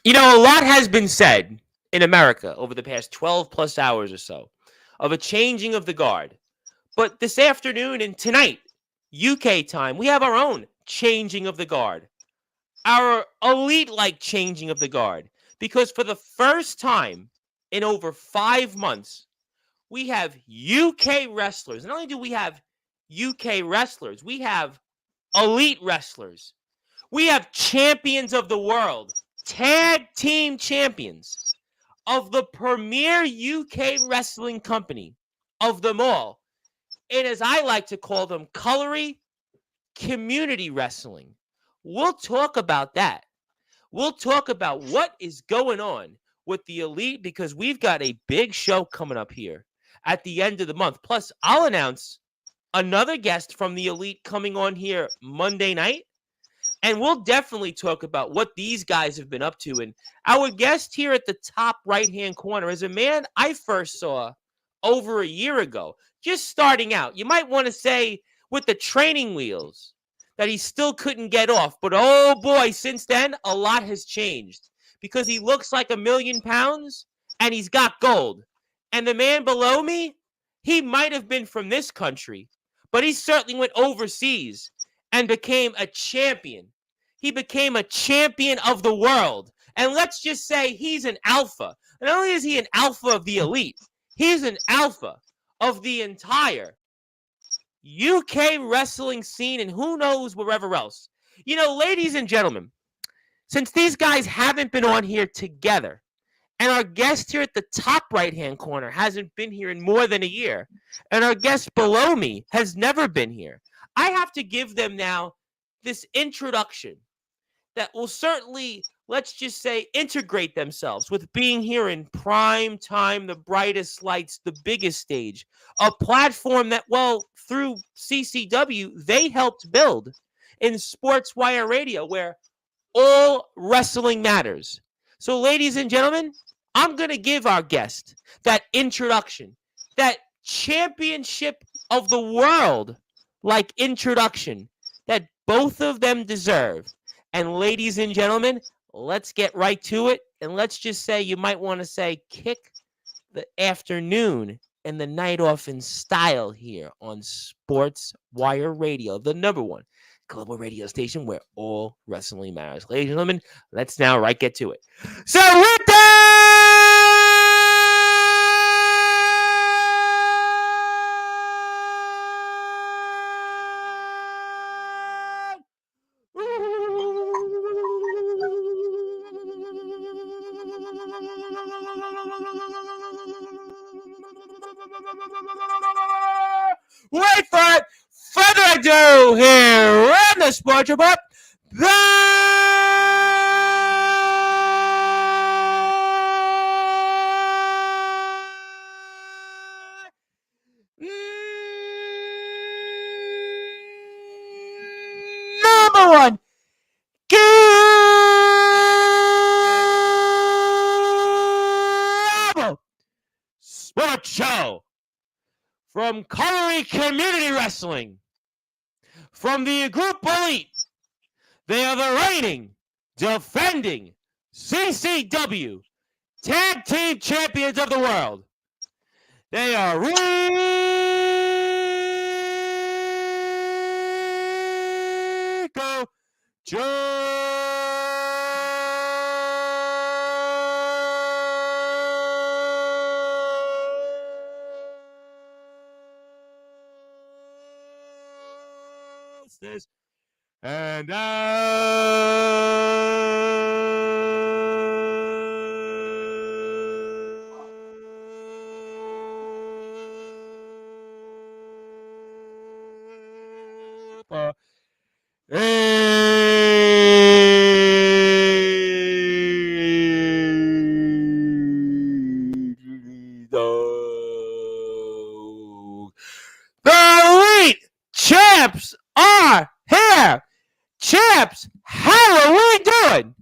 A lot has been said in America over the past 12 plus hours or so of a changing of the guard. But this afternoon and tonight, UK time, we have our own changing of the guard, our elite like changing of the guard. Because for the first time in over 5 months, we have UK wrestlers. Not only do we have UK wrestlers, we have elite wrestlers. We have champions of the world, tag team champions of the premier UK wrestling company of them all. And as I like to call them, colory community wrestling. We'll talk about that. We'll talk about what is going on with the elite because we've got a big show coming up here at the end of the month. Plus, I'll announce another guest from the elite coming on here Monday night. And we'll definitely talk about what these guys have been up to. And our guest here at the top right-hand corner is a man I first saw over a year ago, just starting out. You might want to say with the training wheels that he still couldn't get off. But oh boy, since then, a lot has changed because he looks like 1,000,000 pounds and he's got gold. And the man below me, he might have been from this country, but he certainly went overseas and became a champion. He became a champion of the world. And let's just say he's an alpha. Not only is he an alpha of the elite, he's an alpha of the entire UK wrestling scene and who knows wherever else. Ladies and gentlemen, since these guys haven't been on here together, and our guest here at the top right-hand corner hasn't been here in more than a year, and our guest below me has never been here, I have to give them now this introduction that will certainly, let's just say, integrate themselves with being here in prime time, the brightest lights, the biggest stage, a platform that, well, through CCW, they helped build in Sportzwire Radio, where all wrestling matters. So, ladies and gentlemen, I'm going to give our guest that introduction, that championship of the world like introduction that both of them deserve. And ladies and gentlemen, let's get right to it. And let's just say, you might want to say, kick the afternoon and the night off in style here on Sportzwire Radio, the #1 global radio station where all wrestling matters. Ladies and gentlemen, let's now get to it. So with that, wait for it. Further ado, here on the Sports Report, the #1 global sports show from Colory Community Wrestling. From the group elite, they are the reigning, defending CCW Tag Team Champions of the world. They are Rico Justice and the elite champs are here. Champs, how are we doing?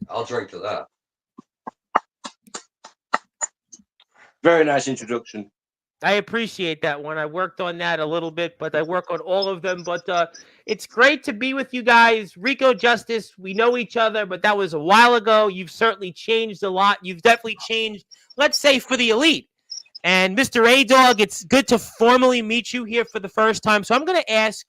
I'll drink to that. Very nice introduction. I appreciate that one. I worked on that a little bit, but I work on all of them. But it's great to be with you guys. Rico Justice, we know each other, but that was a while ago. You've certainly changed a lot. You've definitely changed, let's say, for the elite. And Mr. A-Dog, it's good to formally meet you here for the first time. So I'm going to ask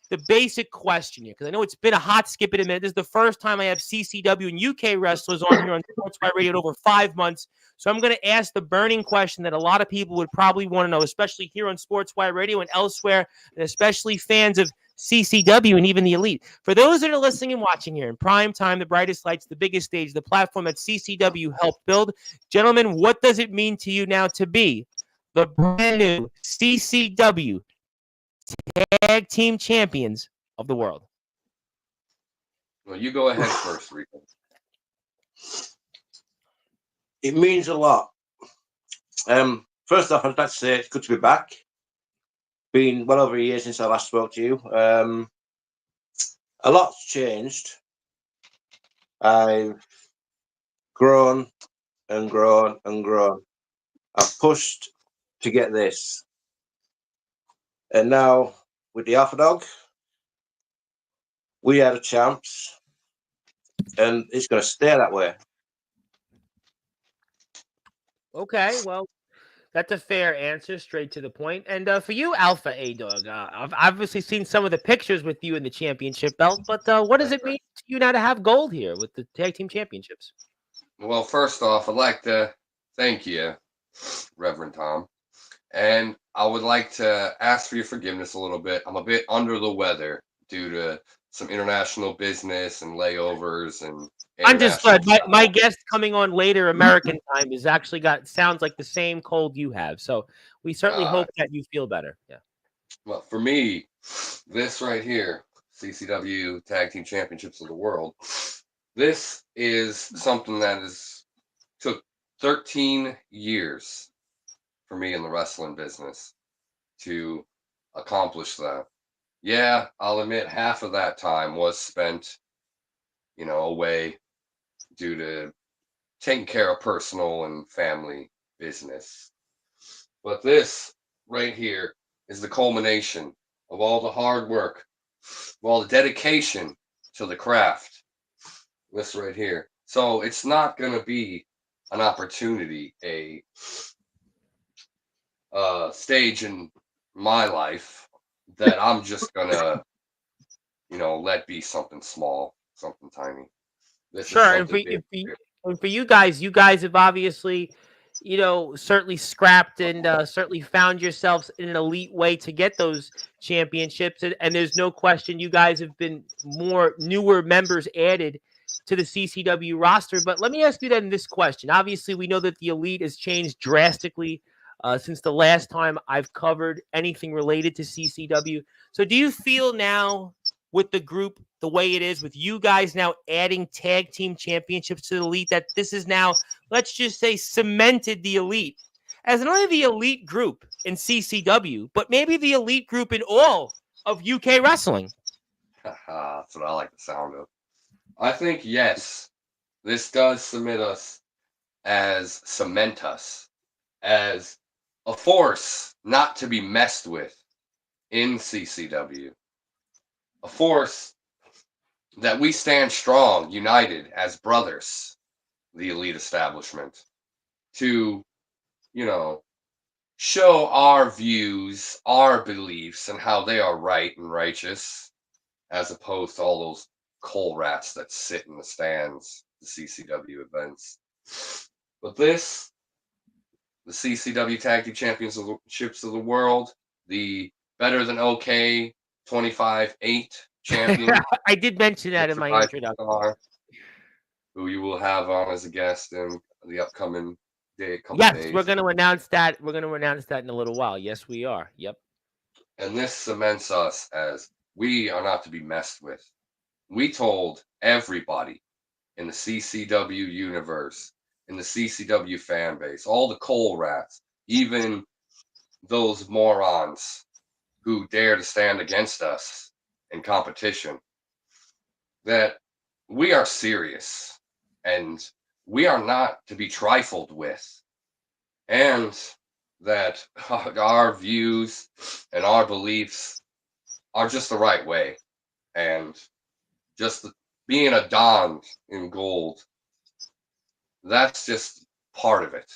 the basic question here, because I know it's been a hot skip in a minute. This is the first time I have CCW and UK wrestlers on here on Sportswire Radio in over 5 months. So I'm going to ask the burning question that a lot of people would probably want to know, especially here on Sportswire Radio and elsewhere, and especially fans of CCW and even the elite. For those that are listening and watching here in prime time, the brightest lights, the biggest stage, the platform that CCW helped build, gentlemen, what does it mean to you now to be the brand new CCW Tag Team Champions of the world? Well, you go ahead first, Rico. It means a lot. First off, I'd like to say it's good to be back. Been well over a year since I last spoke to you. A lot's changed. I've grown and grown and grown. I've pushed to get this. And now, with the Alpha Dog, we are the champs. And it's going to stay that way. Okay, well, that's a fair answer, straight to the point. And for you, Alpha A-Dog, I've obviously seen some of the pictures with you in the championship belt, but what does it mean to you now to have gold here with the Tag Team Championships? Well, first off, I'd like to thank you, Reverend Tom. And I would like to ask for your forgiveness a little bit. I'm a bit under the weather due to some international business and layovers and I'm just glad my guest coming on later American time is actually sounds like the same cold you have. So we certainly hope that you feel better. Yeah. Well, for me, this right here, CCW Tag Team Championships of the World, this is something that took 13 years for me in the wrestling business to accomplish that. Yeah, I'll admit half of that time was spent, away due to taking care of personal and family business. But this right here is the culmination of all the hard work, of all the dedication to the craft. This right here. So it's not going to be an opportunity, a stage in my life that I'm just going to, let be something small, something tiny. This sure, and for you guys have obviously, certainly scrapped and certainly found yourselves in an elite way to get those championships. And there's no question you guys have been more newer members added to the CCW roster. But let me ask you then this question. Obviously, we know that the elite has changed drastically since the last time I've covered anything related to CCW. So do you feel now, with the group the way it is, with you guys now adding tag team championships to the elite, that this is now, let's just say, cemented the elite as not only the elite group in CCW, but maybe the elite group in all of UK wrestling? That's what I like the sound of. I think, yes, this does cement us as a force not to be messed with in CCW. A force that we stand strong, united as brothers, the elite establishment, to, show our views, our beliefs, and how they are right and righteous, as opposed to all those coal rats that sit in the stands, the CCW events. But the CCW Tag Team Championships of the World, the better than okay 25-8 champion. I did mention that in my introduction. Who you will have on as a guest in the upcoming days. We're going to announce that. We're going to announce that in a little while. Yes, we are. Yep. And this cements us as we are not to be messed with. We told everybody in the CCW universe, in the CCW fan base, all the coal rats, even those morons who dare to stand against us in competition, that we are serious and we are not to be trifled with. And that our views and our beliefs are just the right way. And just being a Don in gold, that's just part of it.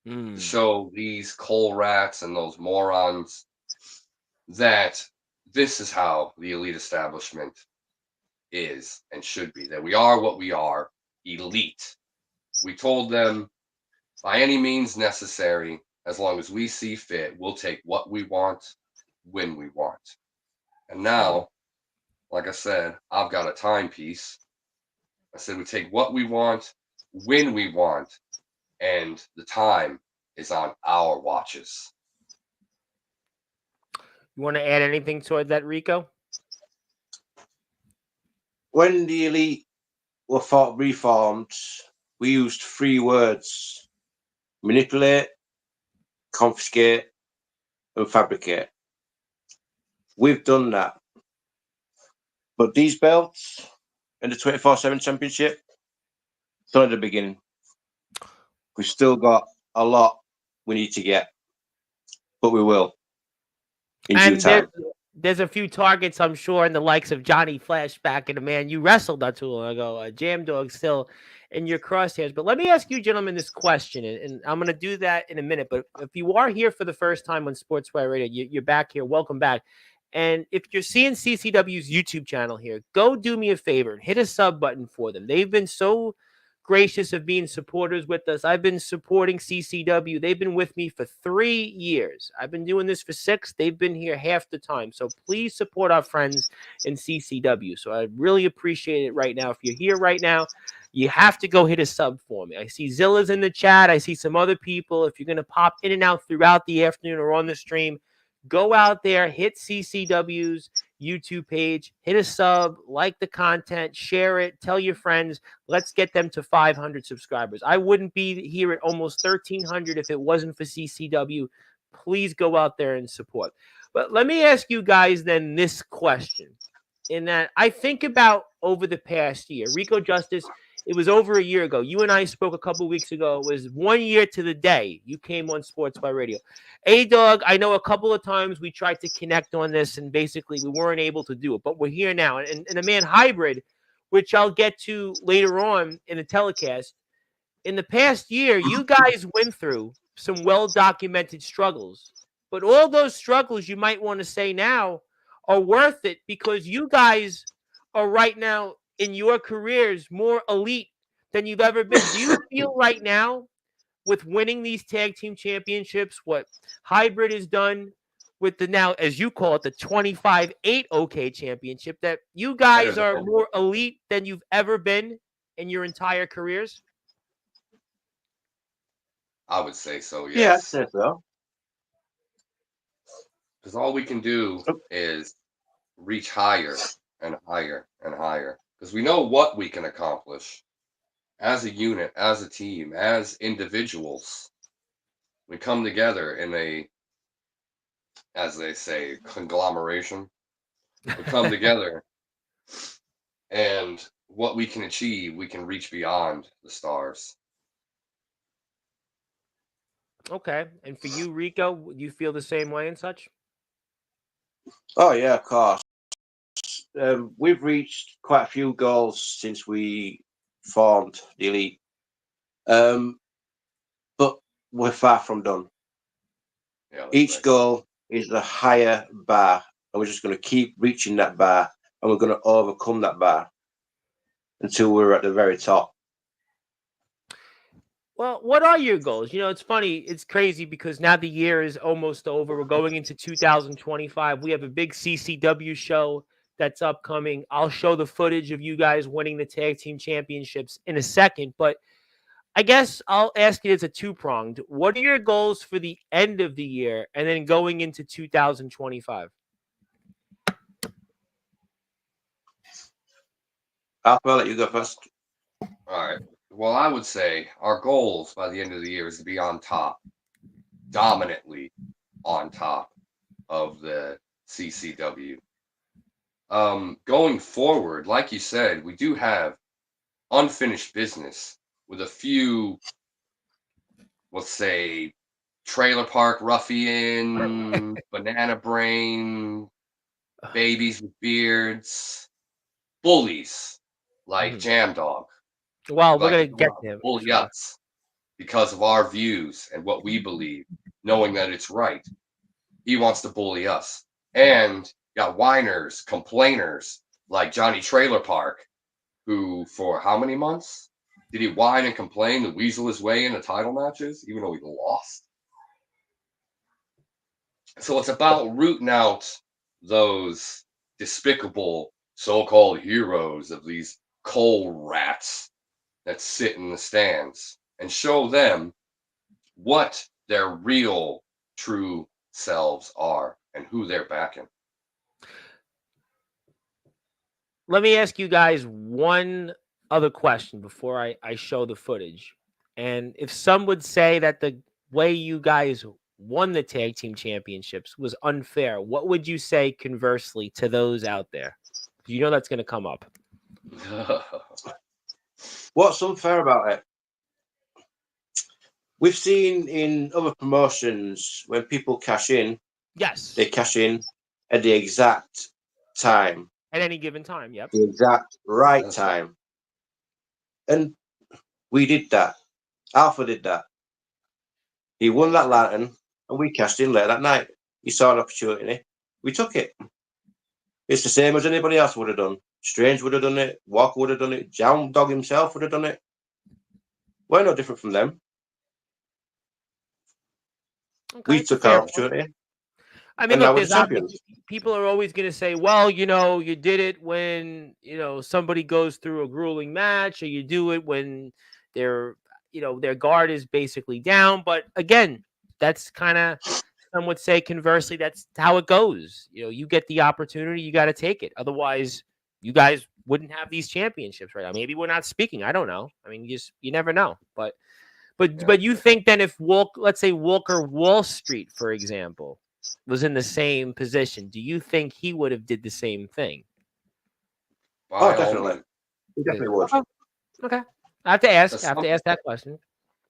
To show these coal rats and those morons that this is how the elite establishment is and should be, that we are what we are, elite. We told them by any means necessary, as long as we see fit, we'll take what we want when we want. And now, like I said, I've got a timepiece. I said we take what we want when we want, and the time is on our watches. You want to add anything toward that, Rico? When the elite were reformed, we used 3 words: manipulate, confiscate, and fabricate. We've done that. But these belts and the 24/7 championship, it's only the beginning. We've still got a lot we need to get, but we will in due time. There's a few targets, I'm sure, in the likes of Johnny Flashback and the man you wrestled not too long ago, Jam Dog, still in your crosshairs. But let me ask you, gentlemen, this question, and I'm going to do that in a minute. But if you are here for the first time on Sportswire Radio, you're back here. Welcome back. And if you're seeing CCW's YouTube channel here, go do me a favor and hit a sub button for them. They've been so gracious of being supporters with us. I've been supporting CCW. They've been with me for 3 years. I've been doing this for 6. They've been here half the time. So please support our friends in CCW. So I really appreciate it right now. If you're here right now, you have to go hit a sub for me. I see Zilla's in the chat. I see some other people. If you're going to pop in and out throughout the afternoon or on the stream, go out there, hit CCW's YouTube page, hit a sub, like the content, share it, tell your friends. Let's get them to 500 subscribers. I wouldn't be here at almost 1,300 if it wasn't for CCW. Please go out there and support. But let me ask you guys then this question, in that I think about over the past year. Rico Justice, it was over a year ago. You and I spoke a couple weeks ago. It was 1 year to the day you came on Sportswire Radio. A-Dog, I know a couple of times we tried to connect on this, and basically we weren't able to do it. But we're here now. And the man Hybrid, which I'll get to later on in the telecast, in the past year, you guys went through some well-documented struggles. But all those struggles, you might want to say now, are worth it because you guys are right now in your careers more elite than you've ever been. Do you feel right now with winning these tag team championships, what Hybrid has done with the now, as you call it, the 25-8 OK championship, that you guys are more elite than you've ever been in your entire careers? I would say so, yes. Yeah, I'd say so. Because all we can do is reach higher and higher and higher. Because we know what we can accomplish as a unit, as a team, as individuals. We come together in a, as they say, conglomeration. We come together, and what we can achieve, we can reach beyond the stars. Okay. And for you, Rico, do you feel the same way and such? Oh, yeah, of course. We've reached quite a few goals since we formed the elite. But we're far from done. Yeah, Each goal is a higher bar, and we're just going to keep reaching that bar, and we're going to overcome that bar until we're at the very top. Well, what are your goals? You know, it's funny. It's crazy because now the year is almost over. We're going into 2025. We have a big CCW show that's upcoming. I'll show the footage of you guys winning the tag team championships in a second, but I guess I'll ask it as a two-pronged. What are your goals for the end of the year and then going into 2025? I'll let you go first. All right. Well, I would say our goals by the end of the year is to be on top, dominantly on top of the CCW. Going forward, like you said, we do have unfinished business with a few, let's say, Trailer Park Ruffian, Banana Brain, babies with beards, bullies like Jam Dog. Well, we're Like gonna get to him. bully Sure. us because of our views and what we believe, knowing that it's right. He wants to bully us. And got whiners, complainers like Johnny Trailer Park, who for how many months did he whine and complain and weasel his way into title matches, even though he lost? So it's about rooting out those despicable so-called heroes of these coal rats that sit in the stands and show them what their real true selves are and who they're backing. Let me ask you guys one other question before I show the footage. And if some would say that the way you guys won the tag team championships was unfair, what would you say conversely to those out there? You know that's going to come up. What's unfair about it? We've seen in other promotions when people cash in, Yes. they cash in at the exact time. At any given time, yep. The exact right time. And we did that. Alpha did that. He won that lantern and we cashed in late that night. He saw an opportunity. We took it. It's the same as anybody else would have done. Strange would have done it. Walker would have done it. Jam Dog himself would have done it. We're no different from them. Okay, We took our opportunity. I mean, and look, now we're champions. People are always going to say, well, you know, you did it when, you know, somebody goes through a grueling match, or you do it when their, you know, their guard is basically down. But again, that's kind of, some would say conversely, that's how it goes. You know, you get the opportunity, you got to take it. Otherwise, you guys wouldn't have these championships right now. Maybe we're not speaking. I don't know. I mean, you never know. But you think then if let's say Walker Wall Street, for example, was in the same position, do you think he would have did the same thing? Oh, definitely. He definitely would. Okay. I have to ask that question.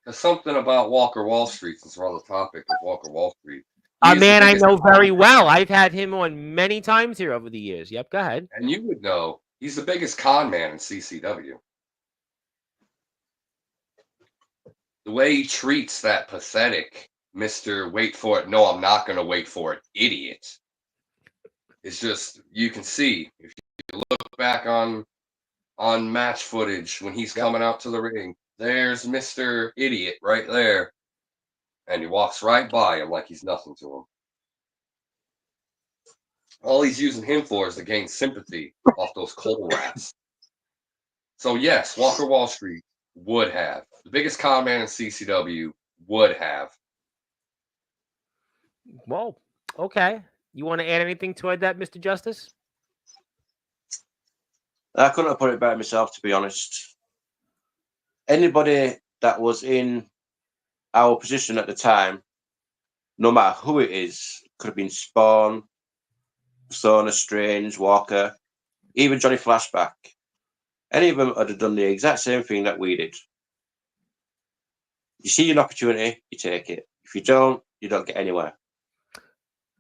There's something about Walker Wall Street, since we're on the topic of Walker Wall Street. A man I know very well. I've had him on many times here over the years. Yep, go ahead. And you would know he's the biggest con man in CCW. The way he treats that pathetic Mr. Wait for it, no, I'm not going to wait for it, idiot. It's just, you can see, if you look back on match footage when he's coming out to the ring, there's Mr. Idiot right there. And he walks right by him like he's nothing to him. All he's using him for is to gain sympathy off those coal rats. So yes, Walker Wall Street would have. The biggest con man in CCW would have. Well, okay. You want to add anything to that, Mr. Justice? I couldn't have put it better myself, to be honest. Anybody that was in our position at the time, no matter who it is, could have been Spawn, Persona, Strange, Walker, even Johnny Flashback. Any of them would have done the exact same thing that we did. You see an opportunity, you take it. If you don't get anywhere.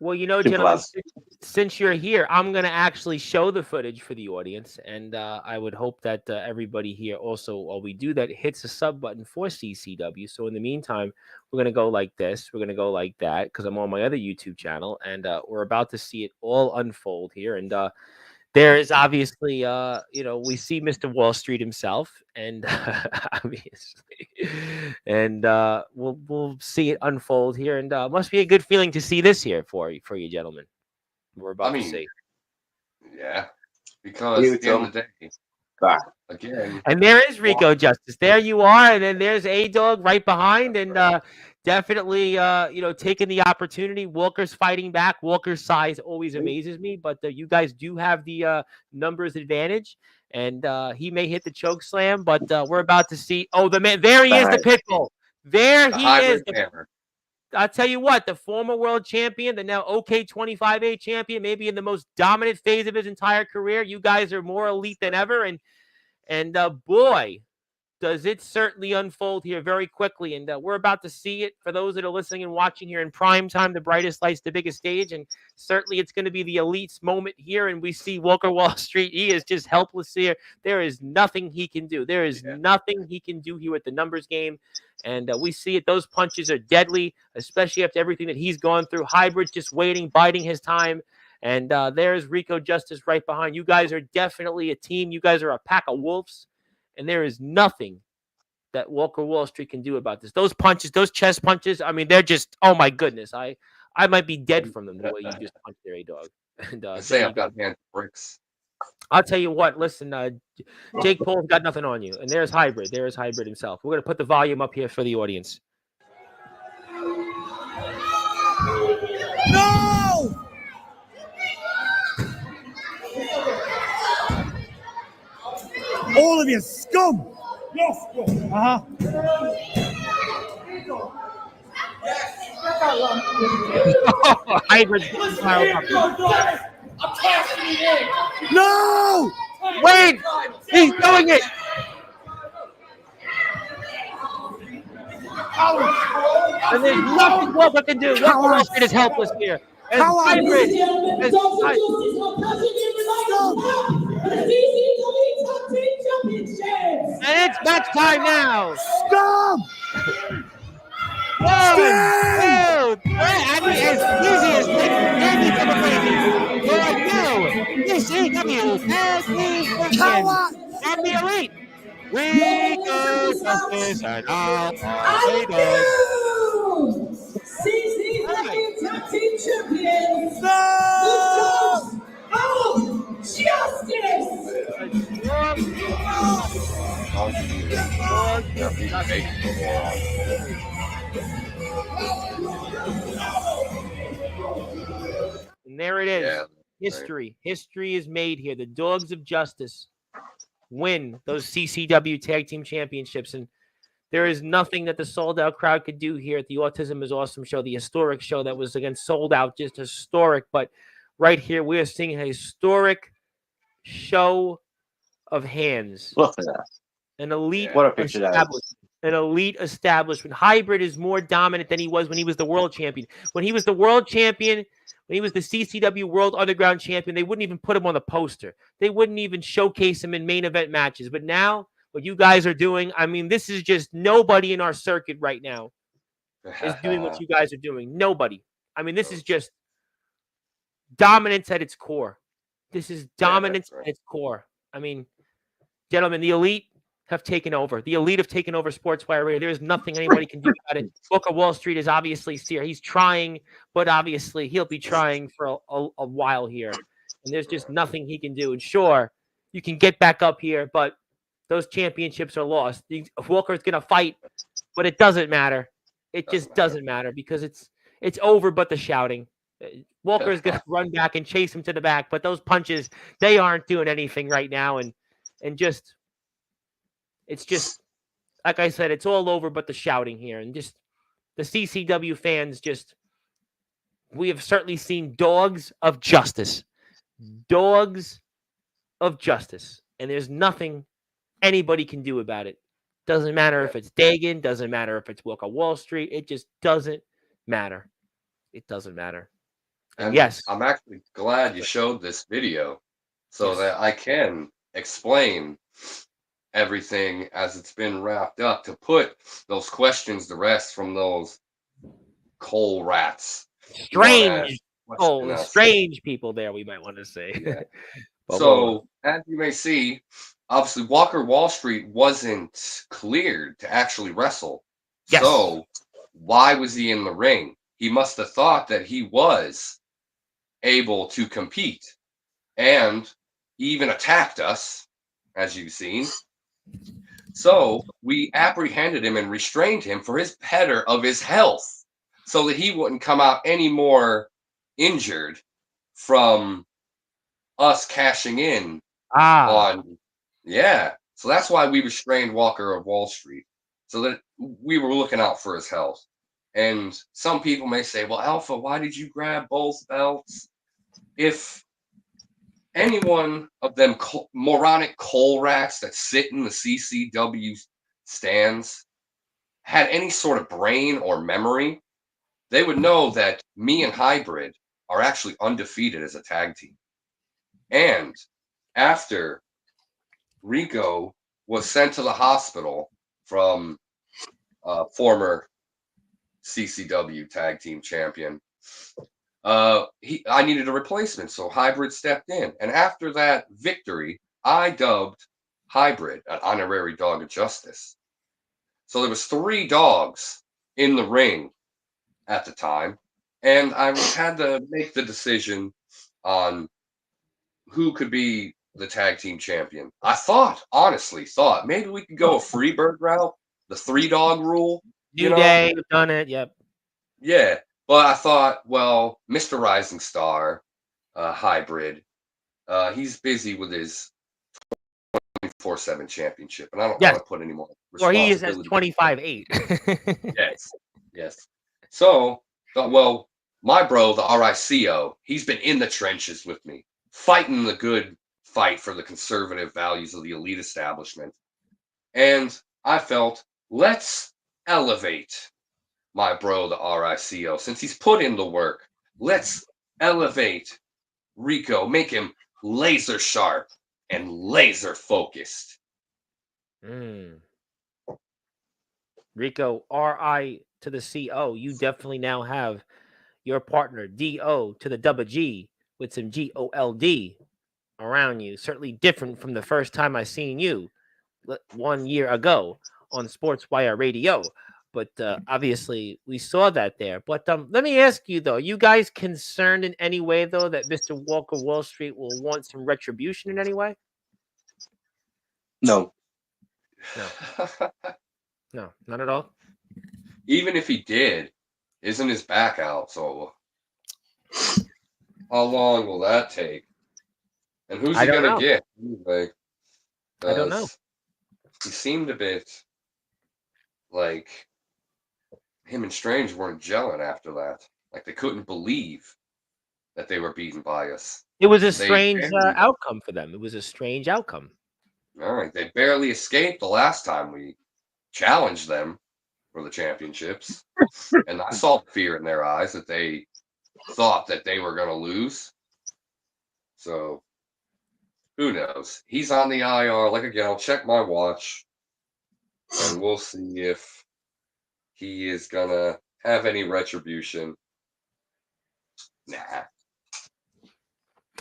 Well, you know, gentlemen, since you're here, I'm going to actually show the footage for the audience. And I would hope that everybody here also, while we do that, hits the sub button for CCW. So in the meantime, we're going to go like this. We're going to go like that because I'm on my other YouTube channel. And we're about to see it all unfold here. And there is obviously, we see Mr. Wall Street himself, and obviously, and we'll see it unfold here, and must be a good feeling to see this here for you gentlemen. We're about to see. Yeah, because at the end of the day, again, and there is Rico Justice. There you are, and then there's A-Dog right behind, and definitely, taking the opportunity. Walker's fighting back. Walker's size always amazes me, but you guys do have the numbers advantage, and he may hit the choke slam, but we're about to see. Oh, the man! There he is, the Pitbull. There he is. I'll tell you what, the former world champion, the now OK25A champion, maybe in the most dominant phase of his entire career. You guys are more elite than ever, and boy, does it certainly unfold here very quickly. And we're about to see it for those that are listening and watching here in prime time, the brightest lights, the biggest stage. And certainly it's going to be the elite's moment here. And we see Walker Wall Street. He is just helpless here. There is nothing he can do. There is nothing he can do here with the numbers game. And we see it. Those punches are deadly, especially after everything that he's gone through. Hybrid just waiting, biding his time. And there's Rico Justice right behind. You guys are definitely a team. You guys are a pack of wolves. And there is nothing that Walker Wall Street can do about this. Those punches, those chest punches, I mean, they're just, oh my goodness. I might be dead from them the way you just punched there, A-Dog. And I say I've got hand bricks. I'll tell you what, listen, Jake Paul's got nothing on you. And there's Hybrid. There's Hybrid himself. We're going to put the volume up here for the audience. No! All of you scum! Yes. Uh-huh. Hybrid's No! wait! He's doing it! And there's nothing Walker can do. Walker Wall Street is helpless here. And Hybrid is and it's match time now. Scum! Whoa! I mean, as easy as Andy from the baby. For you, ECW Tag Team Champions and the Elite. Rico Justice and Alpha. CCW Tag Team Champions. No! Oh, Justice! And there it is. Yeah, History. Right. History is made here. The Dogs of Justice win those CCW Tag Team Championships. And there is nothing that the sold-out crowd could do here at the Autism is Awesome show, the historic show that was, again, sold out, just historic. But right here, we are seeing a historic show of hands. Look at that. An elite What a picture that is. An elite establishment. Hybrid is more dominant than he was when he was the world champion. When he was the world champion, when he was the CCW World Underground Champion, they wouldn't even put him on the poster. They wouldn't even showcase him in main event matches. But now, what you guys are doing, I mean, this is just nobody in our circuit right now is doing what you guys are doing. Nobody. I mean, this is just dominance at its core. This is dominance at its core. I mean, gentlemen, the Elite have taken over. The Elite have taken over Sportswire Radio. There is nothing anybody can do about it. Booker Wall Street is obviously here. He's trying, but obviously he'll be trying for a while here. And there's just nothing he can do. And sure, you can get back up here, but those championships are lost. Walker's going to fight, but it doesn't matter. It just doesn't matter because it's over but the shouting. Walker's going to run back and chase him to the back, but those punches, they aren't doing anything right now. And just, it's just, like I said, it's all over but the shouting here. And just the CCW fans we have certainly seen dogs of justice. Dogs of justice. And there's nothing anybody can do about it. Doesn't matter if it's Dagan, doesn't matter if it's Walker Wall Street. It just doesn't matter. It doesn't matter. And yes. I'm actually glad you showed this video so that I can explain everything as it's been wrapped up to put those questions to rest from those coal rats. Strange people there, we might want to say. Yeah. So, as you may see, obviously Walker Wall Street wasn't cleared to actually wrestle. Yes. So, why was he in the ring? He must have thought that he was able to compete. And he even attacked us, as you've seen. So, we apprehended him and restrained him for his better of his health so that he wouldn't come out any more injured from us cashing in on. Yeah. So that's why we restrained Walker of Wall Street, so that we were looking out for his health. And some people may say, well, Alpha, why did you grab both belts? If any one of them moronic coal rats that sit in the CCW stands had any sort of brain or memory, they would know that me and Hybrid are actually undefeated as a tag team. And after Rico was sent to the hospital from former CCW tag team champion, I needed a replacement, so Hybrid stepped in. And after that victory, I dubbed Hybrid an honorary dog of justice. So there was 3 dogs in the ring at the time, and I had to make the decision on who could be the tag team champion. I honestly thought maybe we could go a Freebird route, the 3-dog rule. New Day, you've done it. Yep. Yeah, but I thought, well, Mr. Rising Star, Hybrid, he's busy with his 24/7 championship, and I don't want to put any more Or he is responsibility. at 25-8. Yes. So, well, my bro, the RICO, he's been in the trenches with me, fighting the good fight for the conservative values of the elite establishment. And I felt, let's elevate my bro, the RICO, since he's put in the work. Let's elevate Rico, make him laser sharp and laser focused. Rico, RI to the CO. You definitely now have your partner, DO to the double G, with some GOLD around you. Certainly different from the first time I seen you 1 year ago on Sportswire Radio. But obviously, we saw that there. But let me ask you, though, are you guys concerned in any way, though, that Mr. Walker Wall Street will want some retribution in any way? No. No, not at all. Even if he did, isn't his back out? So how long will that take? And who's he going to get? Like, I don't know. He seemed a bit like him and Strange weren't gelling after that. Like they couldn't believe that they were beaten by us. It was a strange outcome for them. It was a strange outcome. All right. They barely escaped the last time we challenged them for the championships. And I saw the fear in their eyes that they thought that they were going to lose. So who knows? He's on the IR. Like, again, I'll check my watch and we'll see if he is going to have any retribution. Nah.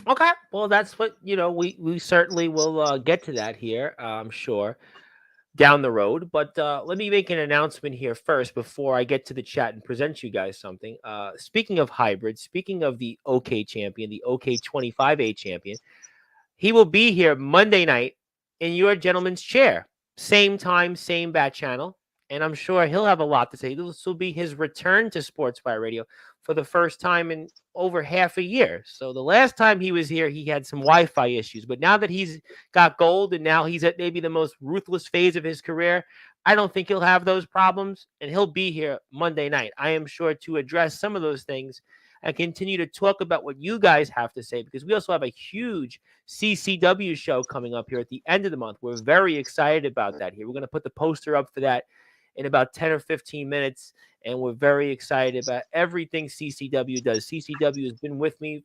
Okay. Well, that's what, we certainly will get to that here, I'm sure, down the road. But let me make an announcement here first before I get to the chat and present you guys something. Speaking of hybrid, speaking of the OK champion, the OK 25A champion, he will be here Monday night in your gentleman's chair. Same time, same bat channel. And I'm sure he'll have a lot to say. This will be his return to Sportswire Radio for the first time in over half a year. So the last time he was here, he had some Wi-Fi issues. But now that he's got gold and now he's at maybe the most ruthless phase of his career, I don't think he'll have those problems. And he'll be here Monday night, I am sure, to address some of those things and continue to talk about what you guys have to say, because we also have a huge CCW show coming up here at the end of the month. We're very excited about that here. We're going to put the poster up for that in about 10 or 15 minutes, and we're very excited about everything CCW does. CCW has been with me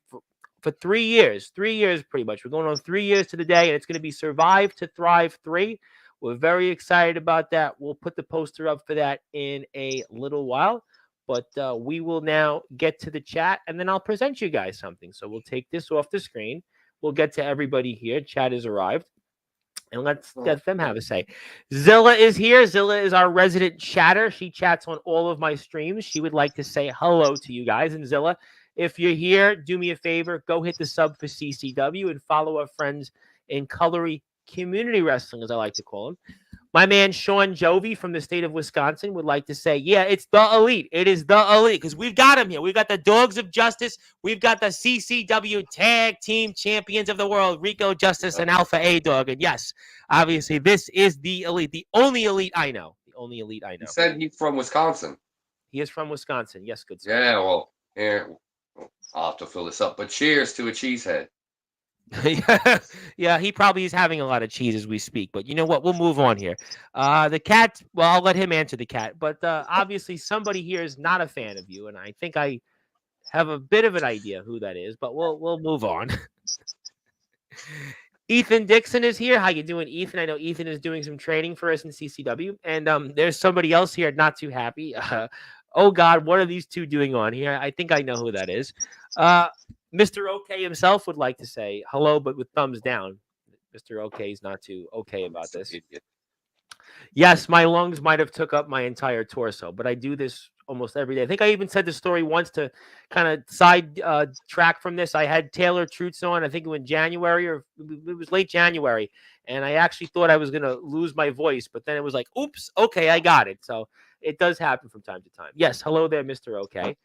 for 3 years, pretty much. We're going on 3 years to the day, and it's going to be Survive to Thrive 3. We're very excited about that. We'll put the poster up for that in a little while. But we will now get to the chat, and then I'll present you guys something. So we'll take this off the screen. We'll get to everybody here. Chat has arrived, and let's let them have a say. Zilla is here. Zilla is our resident chatter. She chats on all of my streams. She would like to say hello to you guys. And Zilla, if you're here, do me a favor. Go hit the sub for CCW and follow our friends in Colory Community Wrestling, as I like to call them. My man Sean Jovi from the state of Wisconsin would like to say, yeah, it's the elite. It is the elite because we've got him here. We've got the Dogs of Justice. We've got the CCW Tag Team Champions of the World, Rico Justice and Alpha A Dog. And yes, obviously, this is the elite, the only elite I know. The only elite I know. He said he's from Wisconsin. He is from Wisconsin. Yes, good sir. Yeah, well, here, I'll have to fill this up. But cheers to a cheesehead. Yeah, he probably is having a lot of cheese as we speak. But you know what? We'll move on here. The cat. Well, I'll let him answer the cat. But obviously, somebody here is not a fan of you, and I think I have a bit of an idea who that is. But we'll move on. Ethan Dixon is here. How you doing, Ethan? I know Ethan is doing some training for us in CCW, and there's somebody else here not too happy. Oh God, what are these two doing on here? I think I know who that is. Mr. OK himself would like to say hello, but with thumbs down. Mr. OK is not too okay about this. Yes, my lungs might have took up my entire torso, but I do this almost every day. I think I even said the story once to kind of side track from this. I had Taylor Trutz on, I think it was in January, or it was late January, and I actually thought I was going to lose my voice, but then it was like, oops, okay, I got it. So it does happen from time to time. Yes, hello there, Mr. OK.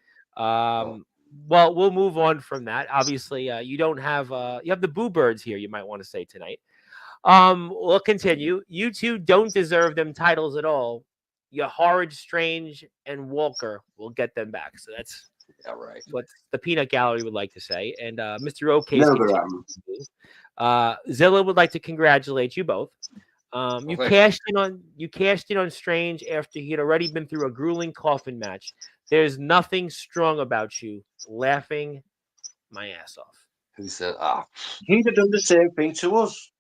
Well, we'll move on from that. Obviously, you don't have you have the Boo Birds here, you might want to say tonight. We'll continue. You two don't deserve them titles at all. Your Horridge, Strange, and Walker will get them back. So that's right. What the Peanut Gallery would like to say. And Mr. OK, Zilla would like to congratulate you both. You cashed in on Strange after he had already been through a grueling coffin match. There's nothing strong about you. Laughing my ass off. Who said, He'd have done the same thing to us.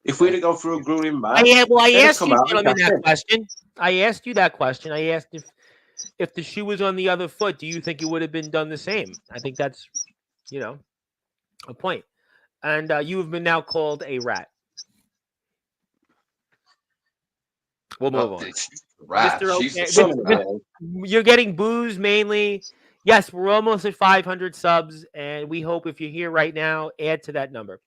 If we'd have gone through a grueling match. I asked you that question. I asked you that question. I asked if the shoe was on the other foot, do you think it would have been done the same? I think that's, a point. And you have been now called a rat. We'll move on. Mr. You're getting boos mainly. Yes, we're almost at 500 subs, and we hope if you're here right now, add to that number.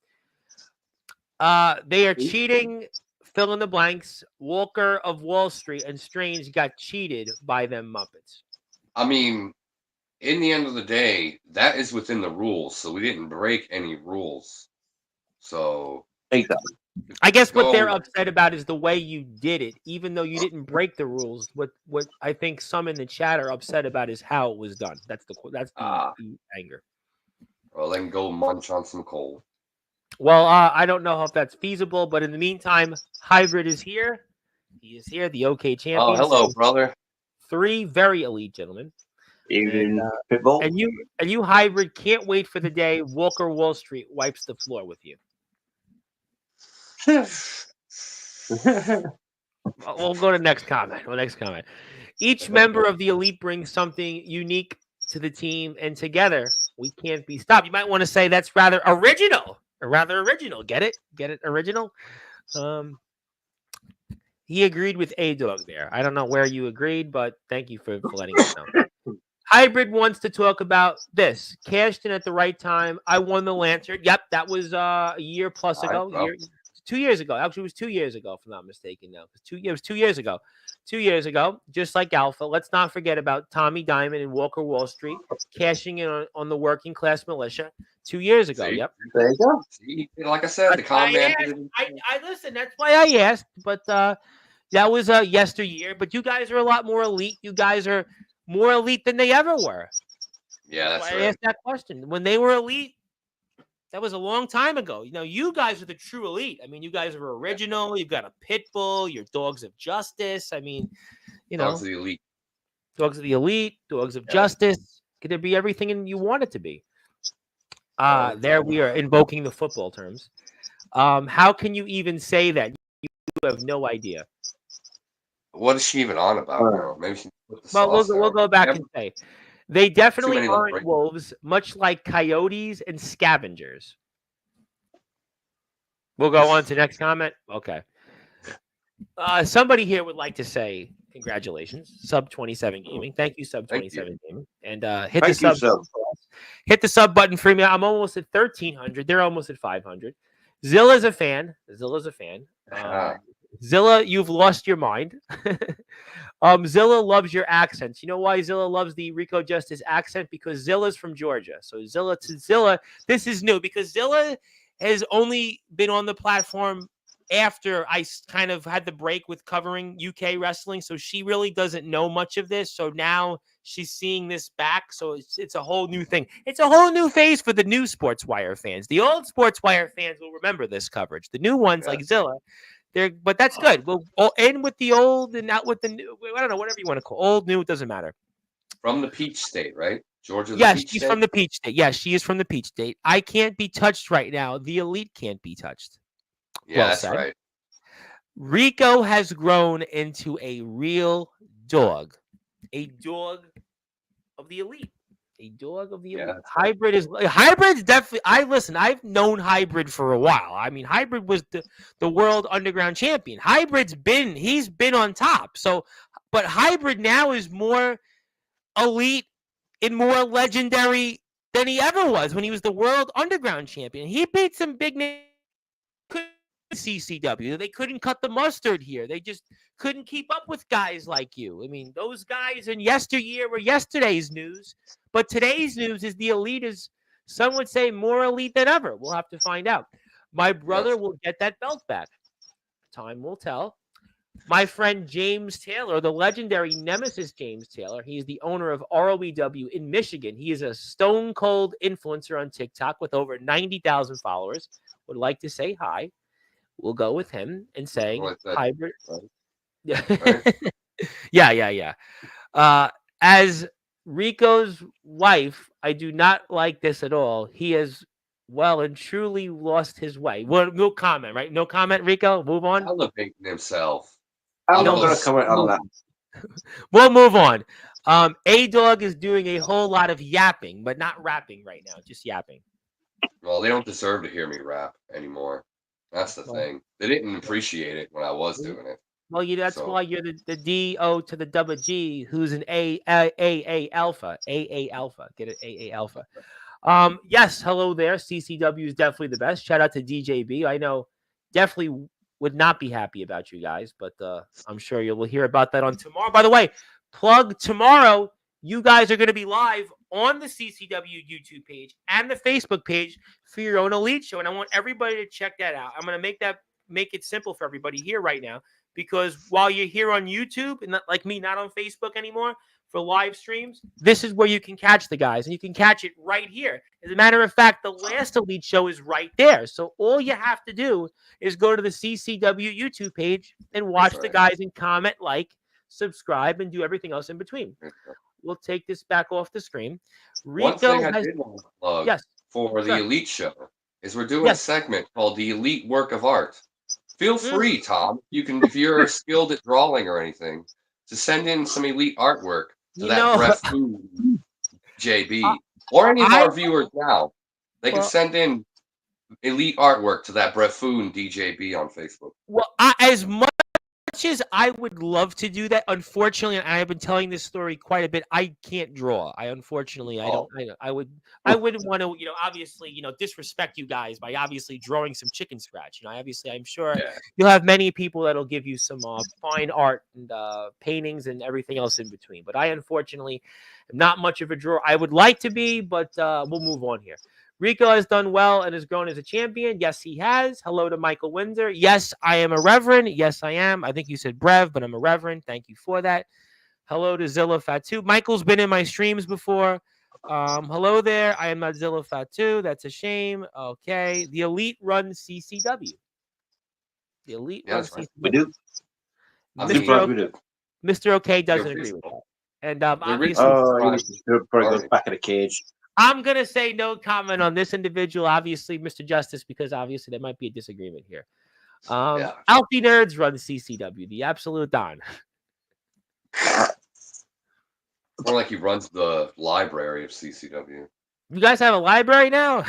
They are cheating. Fill in the blanks. Walker of Wall Street and Strange got cheated by them Muppets. I mean, in the end of the day, that is within the rules, so we didn't break any rules. So exactly. I guess what they're upset about is the way you did it, even though you didn't break the rules. What I think some in the chat are upset about is how it was done. That's the anger. Well, then go munch on some coal. Well, I don't know if that's feasible, but in the meantime, Hybrid is here. He is here, the OK champion. Oh, hello, brother. 3 very elite gentlemen. Even Pitbull. And you Hybrid can't wait for the day Walker Wall Street wipes the floor with you. We'll go to next comment. Each member of the elite brings something unique to the team, and together we can't be stopped. You might want to say that's rather original. Get it? Original. He agreed with A-Dog there. I don't know where you agreed, but thank you for letting us know. Hybrid wants to talk about this. Cashed in at the right time. I won the Lantern. Yep, that was a year plus ago. 2 years ago. Actually, it was 2 years ago, if I'm not mistaken now. It was 2 years ago. 2 years ago, just like Alpha. Let's not forget about Tommy Diamond and Walker Wall Street cashing in on the working class militia 2 years ago. Yep. There you go. See, like I said, the comment. I listen. That's why I asked. But that was yesteryear. But you guys are a lot more elite. You guys are more elite than they ever were. Yeah, that's right. I asked that question. When they were elite, that was a long time ago. You guys are the true elite. I mean, you guys are original. You've got a pit bull. You're dogs of justice. I mean, dogs of the elite. Dogs of the elite. Dogs of justice. Could there be everything you want it to be? There we are invoking the football terms. How can you even say that? You have no idea. What is she even on about? Maybe she put the we'll go back and say. They definitely aren't wolves, much like coyotes and scavengers. We'll go on to next comment. Okay. Somebody here would like to say congratulations, Sub 27 Gaming. Thank you, Sub 27 Gaming, and hit the sub button for me. I'm almost at 1,300. They're almost at 500. Zilla's a fan. Zilla, you've lost your mind. Zilla loves your accents. You know why Zilla loves the Rico Justice accent? Because Zilla's from Georgia. So Zilla to Zilla, this is new because Zilla has only been on the platform after I kind of had the break with covering UK wrestling, so she really doesn't know much of this. So now she's seeing this back, so it's a whole new thing. It's a whole new phase for the new Sportswire fans. The old Sportswire fans will remember this coverage. The new ones like Zilla, but that's good. We'll end with the old and out with the new. I don't know, whatever you want to call old, new. It doesn't matter. From the Peach State, right? Georgia. Yes, she's from the Peach State. Yes, she is from the Peach State. I can't be touched right now. The Elite can't be touched. Yeah, Well that's said. right. Rico has grown into a real dog, a dog of the Elite, a dog of the Elite. Hybrid's definitely. I've known Hybrid for a while. I mean, Hybrid was the world underground champion. He's been on top. So, but Hybrid now is more elite and more legendary than he ever was when he was the world underground champion. He beat some big names. CCW. They couldn't cut the mustard here. They just couldn't keep up with guys like you. I mean, those guys in yesteryear were yesterday's news, but today's news is the Elite is, some would say, more elite than ever. We'll have to find out. My brother will get that belt back. Time will tell. My friend James Taylor, the legendary Nemesis James Taylor, he's the owner of ROEW in Michigan. He is a stone cold influencer on TikTok with over 90,000 followers. Would like to say hi. We'll go with him and saying Hybrid. Right. Yeah. As Rico's wife, I do not like this at all. He has well and truly lost his way. Well, no comment, right? No comment, Rico. Move on. Elevating himself. I'm not going to comment on that. We'll move on. A-Dog is doing a whole lot of yapping, but not rapping right now. Just yapping. Well, they don't deserve to hear me rap anymore. That's the thing. They didn't appreciate it when I was doing it. Well, that's why you're the D-O to the double G, who's an A alpha. AA alpha. Get it? AA alpha. Yes, hello there. CCW is definitely the best. Shout out to DJB. I know definitely would not be happy about you guys, but I'm sure you will hear about that on tomorrow. By the way, plug tomorrow. You guys are going to be live on the CCW YouTube page and the Facebook page for your own Elite show. And I want everybody to check that out. I'm going to make it simple for everybody here right now, because while you're here on YouTube and not like me, not on Facebook anymore for live streams, this is where you can catch the guys, and you can catch it right here. As a matter of fact, the last Elite show is right there. So all you have to do is go to the CCW YouTube page and watch the guys and comment, like, subscribe, and do everything else in between. We'll take this back off the screen. One thing I did want to plug for the Elite show is we're doing a segment called the Elite Work of Art. Feel free, Tom. You can, if you're skilled at drawing or anything, to send in some Elite artwork to that Brett Food JB or any of our viewers now. They can send in Elite artwork to that Brett Food DJB on Facebook. Well, as much as I would love to do that, unfortunately, and I have been telling this story quite a bit, I can't draw. I wouldn't want to, obviously, disrespect you guys by obviously drawing some chicken scratch. I'm sure you'll have many people that'll give you some fine art and paintings and everything else in between. But I, unfortunately, am not much of a drawer. I would like to be, but we'll move on here. Rico has done well and has grown as a champion. Yes, he has. Hello to Michael Windsor. Yes, I am a reverend. Yes, I am. I think you said Brev, but I'm a reverend. Thank you for that. Hello to Zilla Fatu. Michael's been in my streams before. Hello there. I am not Zilla Fatu. That's a shame. Okay. The Elite run CCW. The Elite run CCW. We do. Mr. OK doesn't agree with that. And obviously, probably goes back in the cage. I'm going to say no comment on this individual, obviously, Mr. Justice, because obviously there might be a disagreement here. Alfie Nerds run CCW, the absolute Don. More like he runs the library of CCW. You guys have a library now?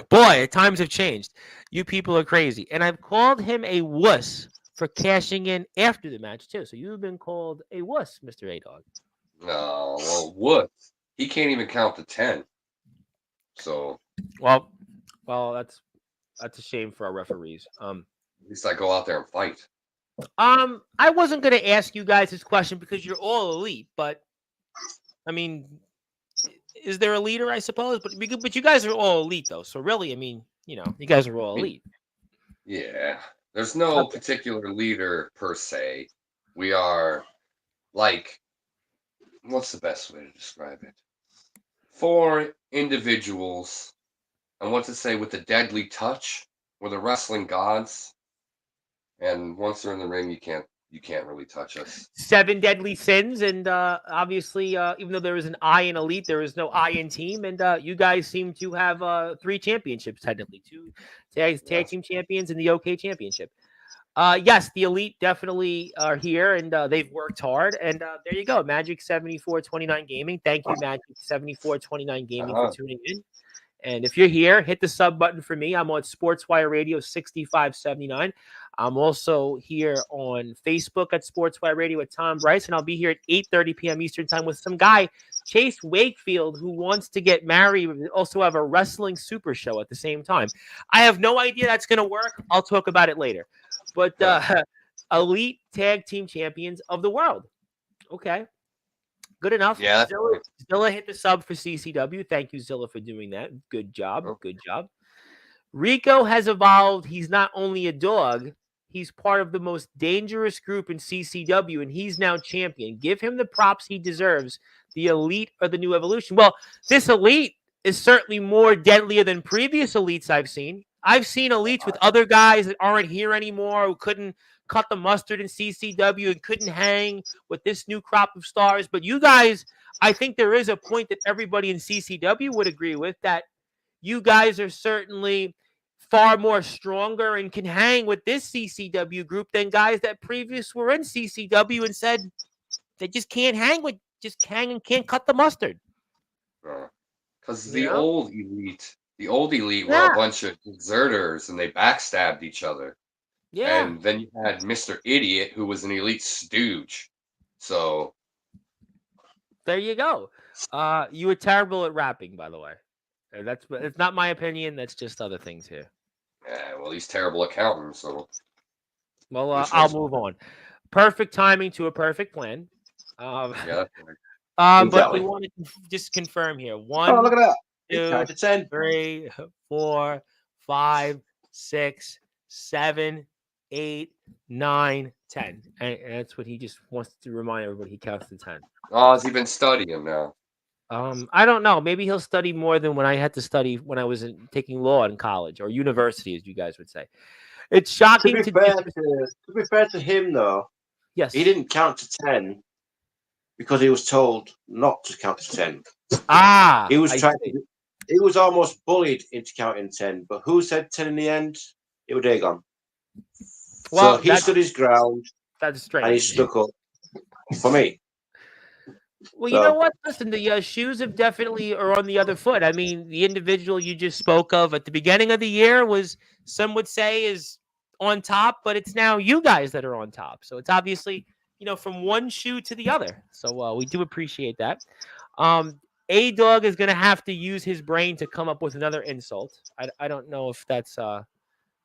Boy, times have changed. You people are crazy. And I've called him a wuss for cashing in after the match, too. So you've been called a wuss, Mr. A-Dog. No, well, what? He can't even count to 10. So, well, that's a shame for our referees. At least I go out there and fight. I wasn't going to ask you guys this question because you're all elite, but I mean, is there a leader? I suppose, but you guys are all elite though. So really, I mean, you guys are all elite. Yeah. There's no particular leader per se. We are like, what's the best way to describe it? 4 individuals, and what to say with the deadly touch, we're the wrestling gods. And once they're in the ring, you can't really touch us. 7 deadly sins, and obviously, even though there is an I in elite, there is no I in team, and you guys seem to have 3 championships technically, 2 tag team champions and the OK championship. Yes, the elite definitely are here, and they've worked hard. And there you go, Magic 7429 Gaming. Thank you, Magic 7429 Gaming, for tuning in. And if you're here, hit the sub button for me. I'm on Sportswire Radio 6579. I'm also here on Facebook at Sportswire Radio with Tom Bryce, and I'll be here at 8:30 p.m. Eastern Time with some guy, Chase Wakefield, who wants to get married and also have a wrestling super show at the same time. I have no idea that's going to work. I'll talk about it later. But elite tag team champions of the world. Okay. Good enough. Yeah. Zilla hit the sub for CCW. Thank you, Zilla, for doing that. Good job. Good job. Rico has evolved. He's not only a dog, he's part of the most dangerous group in CCW, and he's now champion. Give him the props he deserves. The elite or the new evolution. Well, this elite is certainly more deadlier than previous elites I've seen. I've seen elites with other guys that aren't here anymore, who couldn't cut the mustard in CCW and couldn't hang with this new crop of stars. But you guys, I think there is a point that everybody in CCW would agree with, that you guys are certainly far more stronger and can hang with this CCW group than guys that previous were in CCW and said they just can't hang and can't cut the mustard. Because the old elite were a bunch of deserters and they backstabbed each other. Yeah. And then you had Mr. Idiot, who was an elite stooge. So there you go. You were terrible at rapping, by the way. It's not my opinion. That's just other things here. Yeah, well, he's terrible accountant. So, well, I'll move on. Perfect timing to a perfect plan. Yeah, that's right. But we want to just confirm here. 1, look at that. 2, 3, 4, 5, 6, 7, 8, 9, 10. And that's what he just wants to remind everybody. He counts to 10. Oh, has he been studying now? I don't know. Maybe he'll study more than when I had to study when I was taking law in college or university, as you guys would say. It's shocking. To be fair to him, though, yes, he didn't count to 10 because he was told not to count to 10. He was almost bullied into counting 10. But who said 10 in the end? It was Dagon. Well, so he stood his ground. That's strange. And he stuck up for me. Well, you know what? Listen, the shoes have definitely are on the other foot. I mean, the individual you just spoke of at the beginning of the year was, some would say, is on top, but it's now you guys that are on top. So it's obviously, from one shoe to the other. So we do appreciate that. A-Dog is going to have to use his brain to come up with another insult. I don't know if that's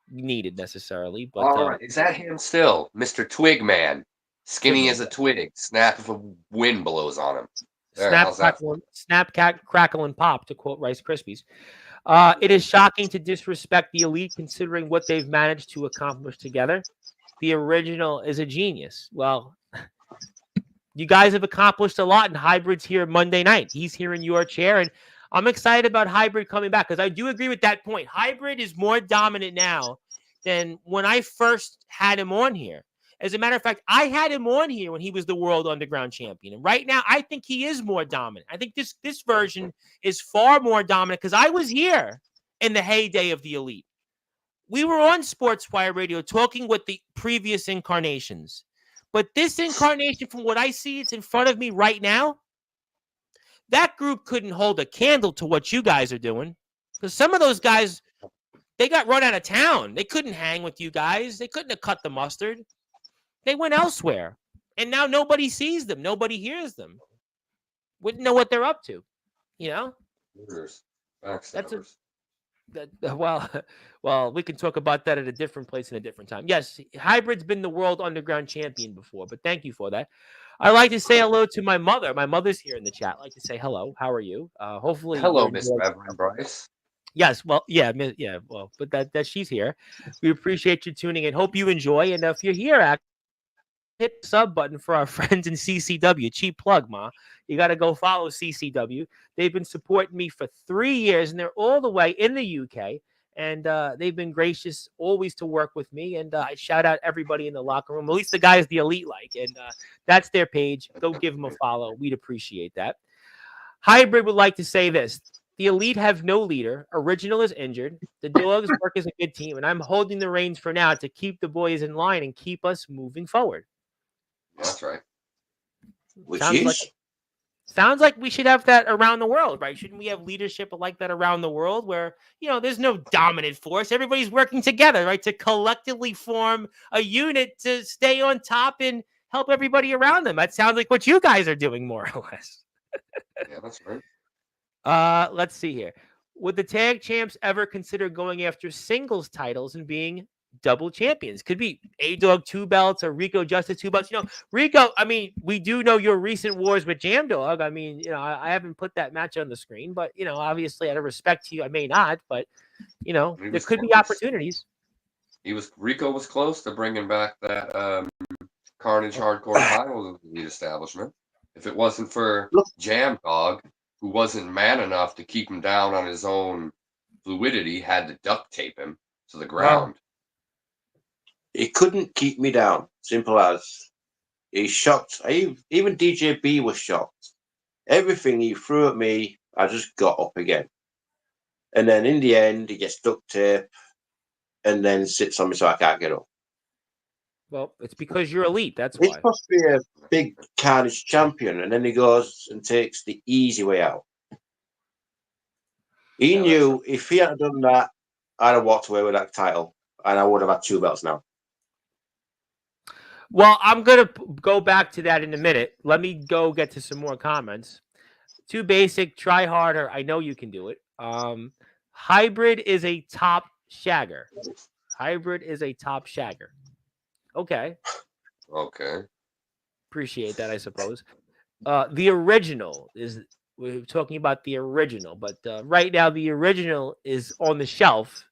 needed necessarily. But all right, is that him still, Mr. Twigman? Skinny as a twig. Snap if a wind blows on him. Snap, crackle, and pop, to quote Rice Krispies. It is shocking to disrespect the elite considering what they've managed to accomplish together. The original is a genius. Well, you guys have accomplished a lot, and Hybrid's here Monday night. He's here in your chair, and I'm excited about Hybrid coming back because I do agree with that point. Hybrid is more dominant now than when I first had him on here. As a matter of fact, I had him on here when he was the World Underground Champion. And right now, I think he is more dominant. I think this version is far more dominant because I was here in the heyday of the elite. We were on Sportswire Radio talking with the previous incarnations. But this incarnation, from what I see, it's in front of me right now. That group couldn't hold a candle to what you guys are doing. Because some of those guys, they got run out of town. They couldn't hang with you guys. They couldn't have cut the mustard. They went elsewhere, and now nobody sees them. Nobody hears them. Wouldn't know what they're up to, Well, we can talk about that at a different place in a different time. Yes, Hybrid's been the World Underground Champion before, but thank you for that. I'd like to say hello to my mother. My mother's here in the chat. I'd like to say hello. How are you? Hopefully, hello, Miss Reverend Bryce. Yes, well, yeah, well, but that she's here. We appreciate you tuning in. Hope you enjoy, and if you're here, hit the sub button for our friends in CCW. Cheap plug, ma. You got to go follow CCW. They've been supporting me for 3 years, and they're all the way in the UK. And they've been gracious always to work with me. And I shout out everybody in the locker room, at least the guys the elite like. And that's their page. Go give them a follow. We'd appreciate that. Hybrid would like to say this. The elite have no leader. Original is injured. The dogs work as a good team. And I'm holding the reins for now to keep the boys in line and keep us moving forward. That's right. Which sounds like we should have that around the world, right? Shouldn't we have leadership like that around the world where, there's no dominant force. Everybody's working together, right? To collectively form a unit to stay on top and help everybody around them. That sounds like what you guys are doing more or less. Yeah, that's right. Let's see here. Would the tag champs ever consider going after singles titles and being double champions? Could be A-Dog 2 belts or Rico Justice 2 belts. Rico, I mean, we do know your recent wars with Jam Dog. I mean, I haven't put that match on the screen, but, obviously out of respect to you, I may not, but, there could be opportunities. Rico was close to bringing back that Carnage Hardcore title of the Elite Establishment. If it wasn't for Jam Dog, who wasn't man enough to keep him down on his own fluidity, had to duct tape him to the ground. He couldn't keep me down. Simple as. He's shocked. Even DJ B was shocked. Everything he threw at me, I just got up again. And then in the end, he gets duct tape and then sits on me so I can't get up. Well, it's because you're elite. That's He's why. supposed to be a big Carnage champion, and then he goes and takes the easy way out. He knew if he hadn't done that, I'd have walked away with that title, and I would have had 2 belts now. Well, I'm going to go back to that in a minute. Let me go get to some more comments. Too basic, try harder. I know you can do it. Hybrid is a top shagger. Okay. Appreciate that, I suppose. The original we're talking about the original, but right now the original is on the shelf.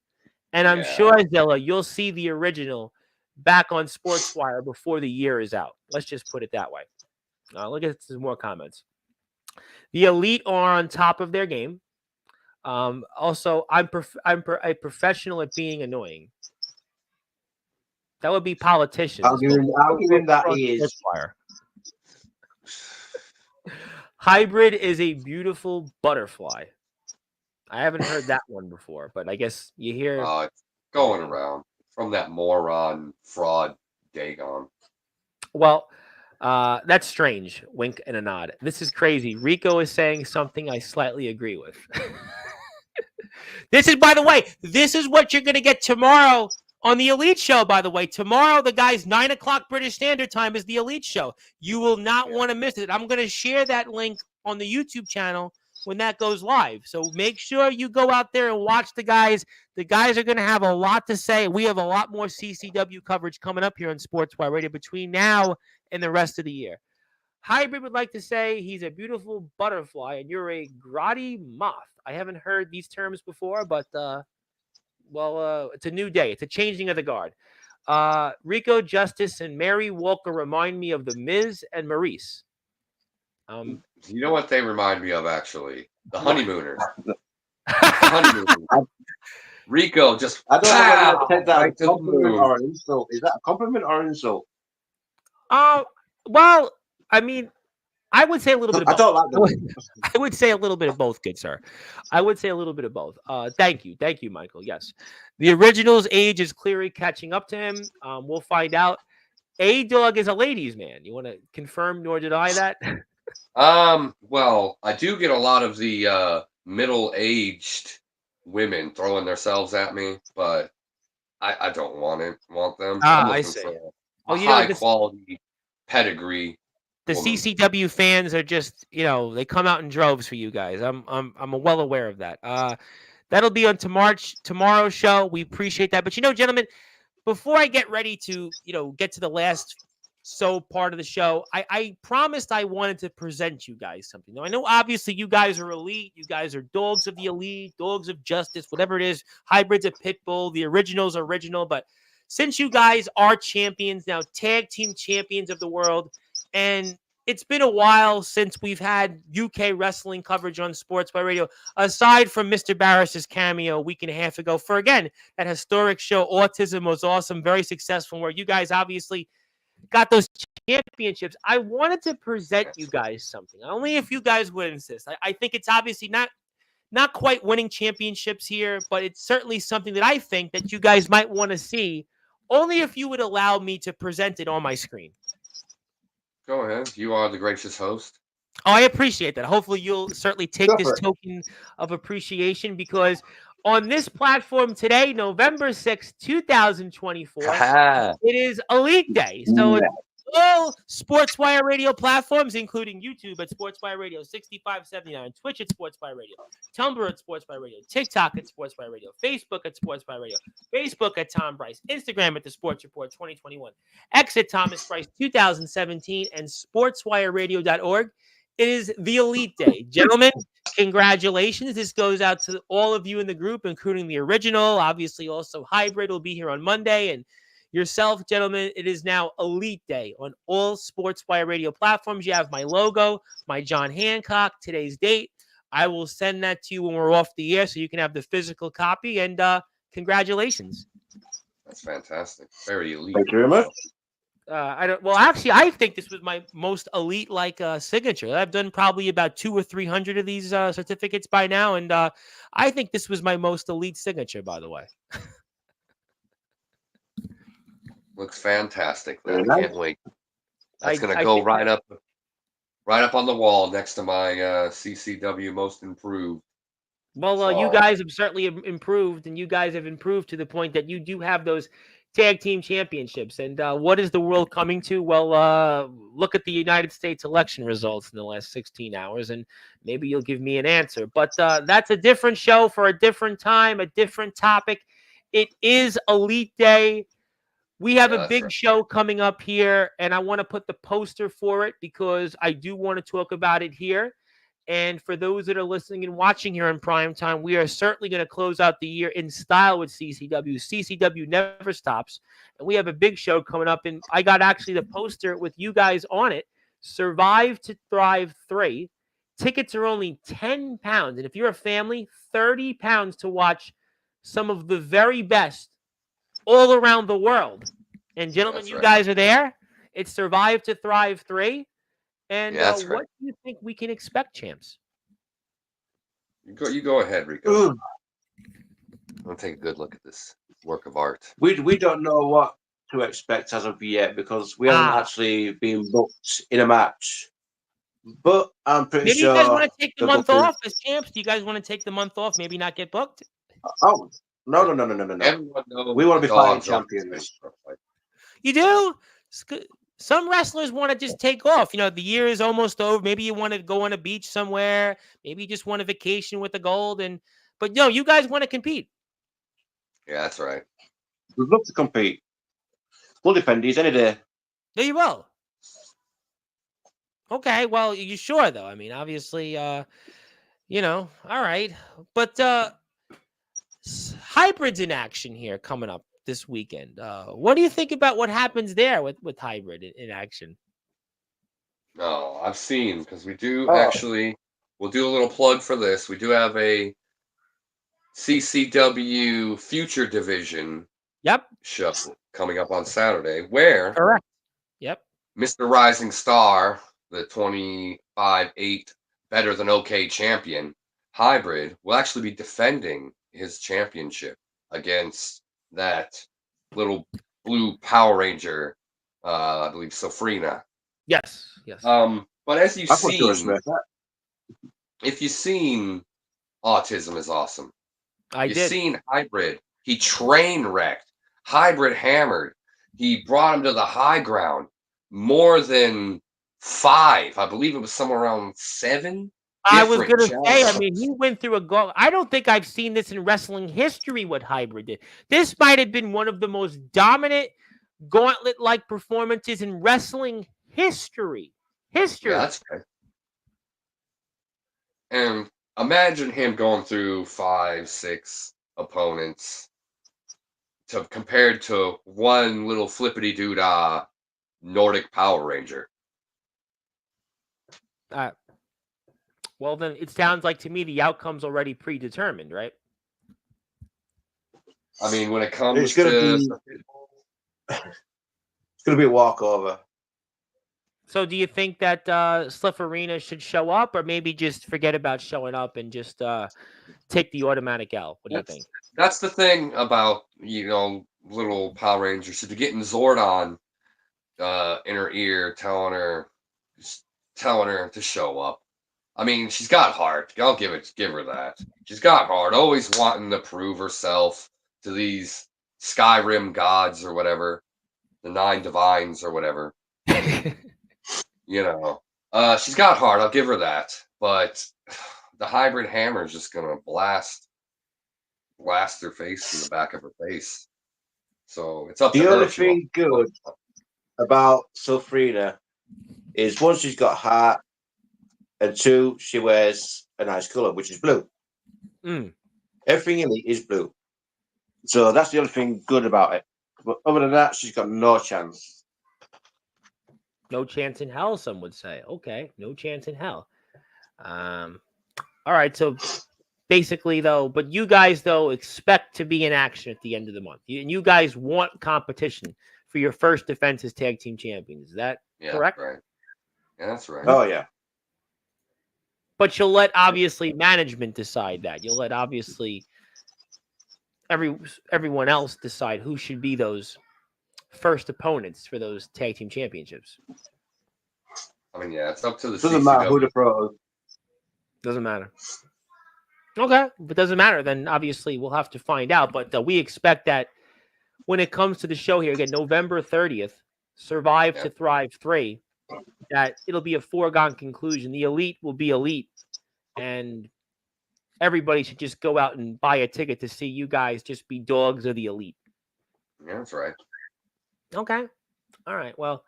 And I'm sure, Zilla, you'll see the original back on Sportswire before the year is out. Let's just put it that way. Look at some more comments. The elite are on top of their game. Also, I'm a professional at being annoying. That would be politicians. I'll give him that he is. Hybrid is a beautiful butterfly. I haven't heard that one before, but I guess you hear it's going around from that moron fraud Dagon. Well, that's strange. Wink and a nod. This is crazy. Rico is saying something I slightly agree with. This is, by the way, this is what you're going to get tomorrow on the Elite Show, by the way. Tomorrow, the guys, 9 o'clock British Standard Time is the Elite Show. You will not want to miss it. I'm going to share that link on the YouTube channel when that goes live. So make sure you go out there and watch the guys. The guys are going to have a lot to say. We have a lot more CCW coverage coming up here on Sportswire Radio between now and the rest of the year. Hybrid would like to say he's a beautiful butterfly and you're a grotty moth. I haven't heard these terms before, but it's a new day. It's a changing of the guard. Rico Justice and Mary Walker remind me of the Miz and Maurice. You know what they remind me of, actually? The Honeymooners. Honeymooners. Rico just. I don't know whether to take that a compliment or an insult. Is that a compliment or an insult? Well, I mean, I would say a little bit of both. I don't like that. I would say a little bit of both, good sir. I would say a little bit of both. Thank you, Michael. Yes, the original's age is clearly catching up to him. We'll find out. A-Dog is a ladies' man. You want to confirm nor deny that? Well, I do get a lot of the middle-aged women throwing themselves at me, but I don't want them. I see. High quality pedigree. The woman. CCW fans are just, they come out in droves for you guys. I'm well aware of that. That'll be on tomorrow's show. We appreciate that. But gentlemen, before I get ready to, get to the last so part of the show. I promised I wanted to present you guys something. Now, I know obviously you guys are elite. You guys are dogs of the elite, dogs of justice, whatever it is. Hybrids of Pitbull. The original's original. But since you guys are champions now, tag team champions of the world, and it's been a while since we've had UK wrestling coverage on Sportswire Radio, aside from Mr. Barris's cameo a week and a half ago for, again, that historic show, Autism was awesome, very successful, where you guys obviously got those championships. I wanted to present you guys something, only if you guys would insist. I think it's obviously not quite winning championships here, but it's certainly something that I think that you guys might want to see, only if you would allow me to present it on my screen. Go ahead. You are the gracious host. Oh, I appreciate that. Hopefully you'll certainly take Go this for it. token of appreciation, because on this platform today, November 6th, 2024, Ha it is Elite Day. So it's all Sportswire Radio platforms, including YouTube at Sportswire Radio 6579, Twitch at Sportswire Radio, Tumblr at Sportswire Radio, TikTok at Sportswire Radio, Facebook at Sportswire Radio, Facebook at Tom Bryce, Instagram at The Sports Report 2021, X at Thomas Bryce 2017, and SportswireRadio.org. It is the Elite Day. Gentlemen, congratulations. This goes out to all of you in the group, including the original. Obviously, also Hybrid will be here on Monday. And yourself, gentlemen, it is now Elite Day on all Sportswire Radio platforms. You have my logo, my John Hancock, today's date. I will send that to you when we're off the air so you can have the physical copy. And congratulations. That's fantastic. Very elite. Thank you very much. I think this was my most elite signature. I've done probably about 200 or 300 of these certificates by now, and I think this was my most elite signature, by the way. Looks fantastic, man. Very I nice. can't wait. That's gonna I go think right up on the wall next to my CCW Most Improved. Well, you guys have certainly improved, and you guys have improved to the point that you do have those tag team championships. And what is the world coming to? Well, look at the United States election results in the last 16 hours, and maybe you'll give me an answer. But that's a different show for a different time, a different topic. It is Elite Day. We have a big show coming up here, and I want to put the poster for it because I do want to talk about it here. And for those that are listening and watching here in prime time, we are certainly going to close out the year in style with CCW. CCW never stops. And we have a big show coming up. And I got actually the poster with you guys on it. Survive to Thrive 3. Tickets are only £10. And if you're a family, £30 to watch some of the very best all around the world. And gentlemen, you guys are there. It's Survive to Thrive 3. And what do you think we can expect, champs? You go ahead, Rico. I'm gonna take a good look at this work of art. We don't know what to expect as of yet because we haven't actually been booked in a match. But I'm pretty sure. Maybe you guys want to take the month off as champs. Do you guys want to take the month off? Maybe not get booked? Oh, no. Everyone knows We want to be fighting champions. You do? Some wrestlers want to just take off. You know, the year is almost over. Maybe you want to go on a beach somewhere. Maybe you just want a vacation with the gold. But no, you guys want to compete. Yeah, that's right. We'd love to compete. We'll defend these any day. There you will. Okay, well, you sure though? I mean, obviously, all right. But Hybrid's in action here coming up this weekend. What do you think about what happens there with Hybrid in action? No, I've seen, because we do actually, we'll do a little plug for this. We do have a CCW Future Division show coming up on Saturday where correct. Yep. Mr. Rising Star, the 25-8 better than okay champion, Hybrid, will actually be defending his championship against that little blue Power Ranger, I believe Sofrina. Yes. But as you've seen, if you've seen Autism is Awesome. You've seen Hybrid. He train wrecked. Hybrid hammered. He brought him to the high ground. More than 5. I believe it was somewhere around 7. I was going to say, I mean, he went through a goal. I don't think I've seen this in wrestling history, what Hybrid did. This might have been one of the most dominant gauntlet-like performances in wrestling history. Yeah, that's right. And imagine him going through 5, 6 opponents compared to one little flippity doodah Nordic Power Ranger. Well, then it sounds like to me the outcome's already predetermined, right? I mean, when it comes It's gonna be a walkover. So do you think that Slifferina should show up, or maybe just forget about showing up and just take the automatic L? What do you think? That's the thing about, little Power Rangers. If you're getting Zordon in her ear telling her to show up. I mean, she's got heart. I'll give her that. She's got heart, always wanting to prove herself to these Skyrim gods or whatever, the 9 divines or whatever. She's got heart. I'll give her that. But the hybrid hammer is just gonna blast her face in the back of her face. So it's up to her. The only thing good about Sulfrina is, one, she's got heart, and 2, she wears a nice colour, which is blue. Everything in it is blue. So that's the only thing good about it. But other than that, she's got no chance. No chance in hell, some would say. Okay, no chance in hell. All right, so basically, though, but you guys, though, expect to be in action at the end of the month. And you guys want competition for your first defense as tag team champions. Is that correct? Right. Yeah, that's right. Oh, yeah. But you'll let, obviously, management decide that. You'll let, obviously, everyone else decide who should be those first opponents for those tag team championships. I mean, yeah, it's up to the Doesn't matter who the pro is. Doesn't matter. Okay, if it doesn't matter, then obviously we'll have to find out. But we expect that when it comes to the show here, again, November 30th, Survive to Thrive 3, that it'll be a foregone conclusion. The elite will be elite, and everybody should just go out and buy a ticket to see you guys just be dogs of the elite. Yeah, that's right. Okay. All right. Well,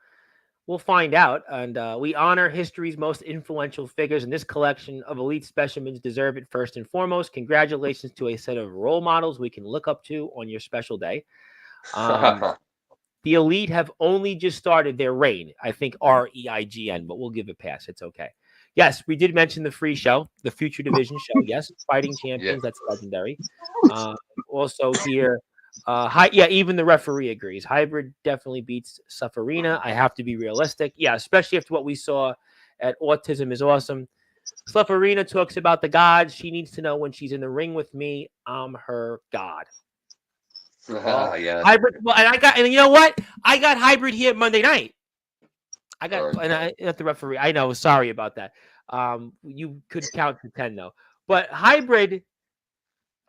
we'll find out. And we honor history's most influential figures, and this collection of elite specimens deserve it first and foremost. Congratulations to a set of role models we can look up to on your special day. The elite have only just started their reign. I think REIGN, but we'll give it a pass. It's okay. Yes, we did mention the free show, the Future Division show. Yes, Fighting Champions. That's legendary. Also here, even the referee agrees. Hybrid definitely beats Sufferina. I have to be realistic. Yeah, especially after what we saw at Autism is Awesome. Sufferina talks about the gods. She needs to know when she's in the ring with me, I'm her god. Yeah. Hybrid. Well, and you know what? I got Hybrid here Monday night. Not the referee. I know. Sorry about that. You could count to 10 though. But Hybrid,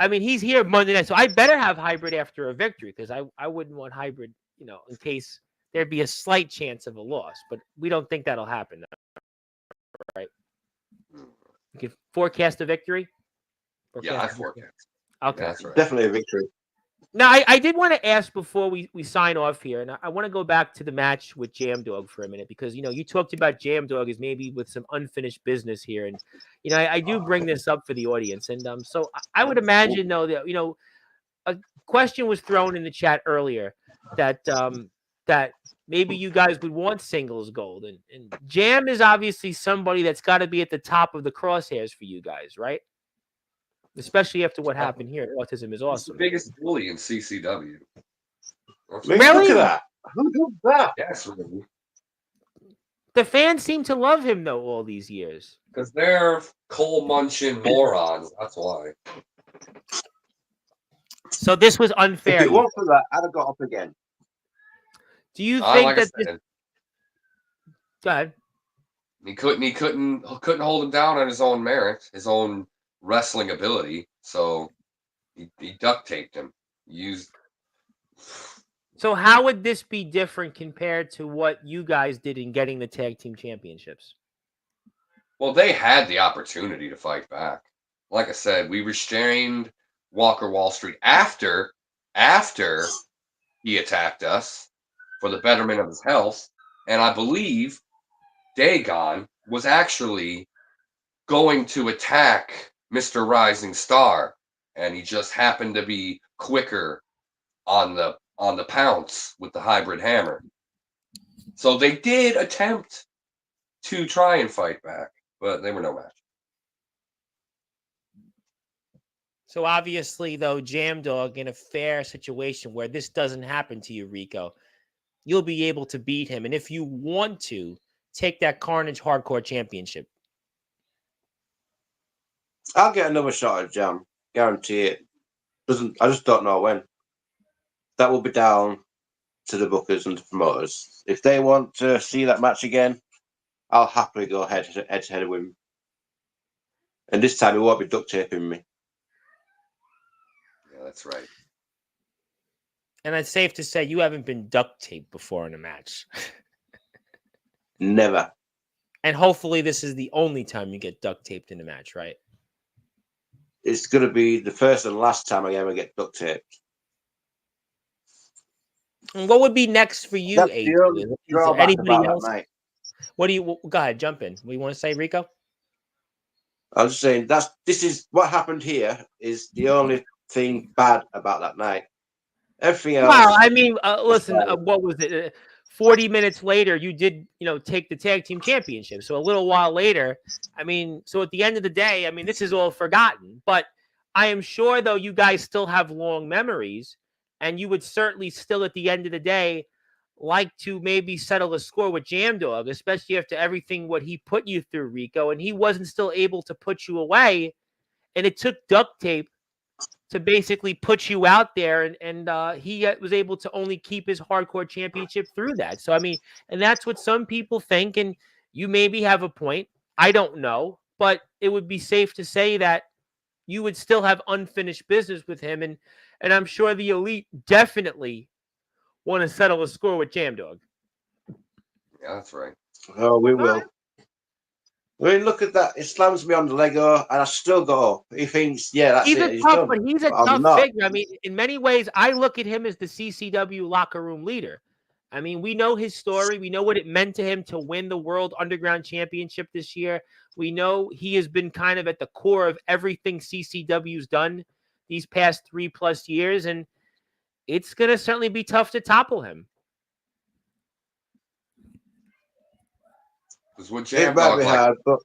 I mean, he's here Monday night, so I better have Hybrid after a victory, because I wouldn't want Hybrid, in case there'd be a slight chance of a loss. But we don't think that'll happen, right? You can forecast a victory. I forecast. Okay, yeah, that's right. Definitely a victory. Now, I did want to ask before we sign off here, and I want to go back to the match with Jam Dog for a minute, because, you talked about Jam Dog as maybe with some unfinished business here. And, I do bring this up for the audience. And so I would imagine, though, that, a question was thrown in the chat earlier that that maybe you guys would want singles gold. And Jam is obviously somebody that's got to be at the top of the crosshairs for you guys, right? Especially after what happened here. Autism is Awesome. The biggest bully in CCW. Really? Look at that. Who does that? Yes, really. The fans seem to love him, though, all these years. Because they're coal-munching morons. That's why. So this was unfair. If it wasn't for that, I'd have got up again. Do you think like that I said, Go ahead. He couldn't hold him down on his own merit, his own wrestling ability, so he duct taped him. So how would this be different compared to what you guys did in getting the tag team championships? Well, they had the opportunity to fight back. Like I said, we restrained Walker Wall Street after he attacked us for the betterment of his health. And I believe Dagon was actually going to attack Mr. Rising Star, and he just happened to be quicker on the pounce with the hybrid hammer. So they did attempt to try and fight back, but they were no match. So obviously, though, Jam Dog, in a fair situation where this doesn't happen to you, Rico, you'll be able to beat him. And if you want to, take that Carnage Hardcore Championship. I'll get another shot at Jam. Guarantee it. I just don't know when. That will be down to the bookers and the promoters. If they want to see that match again, I'll happily go head to head with him. And this time he won't be duct taping me. Yeah, that's right. And it's safe to say you haven't been duct taped before in a match. Never. And hopefully this is the only time you get duct taped in a match, right? It's going to be the first and last time I ever get duct taped. And what would be next for you, That's AJ? the only Is there drawback anybody about else? that night. What do you go ahead, jump in? What do you want to say, Rico? I was just saying this is what happened here is the only thing bad about that night. Everything else. Well, I mean, listen, what was it? 40 minutes later, you did, take the tag team championship. So a little while later, I mean, so at the end of the day, I mean, this is all forgotten. But I am sure, though, you guys still have long memories, and you would certainly still, at the end of the day, like to maybe settle a score with Jam Dog, especially after everything what he put you through, Rico, and he wasn't still able to put you away, and it took duct tape to basically put you out there, and he was able to only keep his hardcore championship through that. So, I mean, and that's what some people think, and you maybe have a point. I don't know, but it would be safe to say that you would still have unfinished business with him, and I'm sure the Elite definitely want to settle a score with Jam Dog. Yeah, that's right. Oh, we will. Right. I mean, look at that. It slams me on the Lego, and I still go. He thinks, yeah, that's He's it. a He's tough, done. but he's a But I'm tough not. figure. I mean, in many ways, I look at him as the CCW locker room leader. I mean, we know his story. We know what it meant to him to win the World Underground Championship this year. We know he has been kind of at the core of everything CCW's done these past 3+ years, and it's going to certainly be tough to topple him. Because what It Jam might Dog be likes, hard, but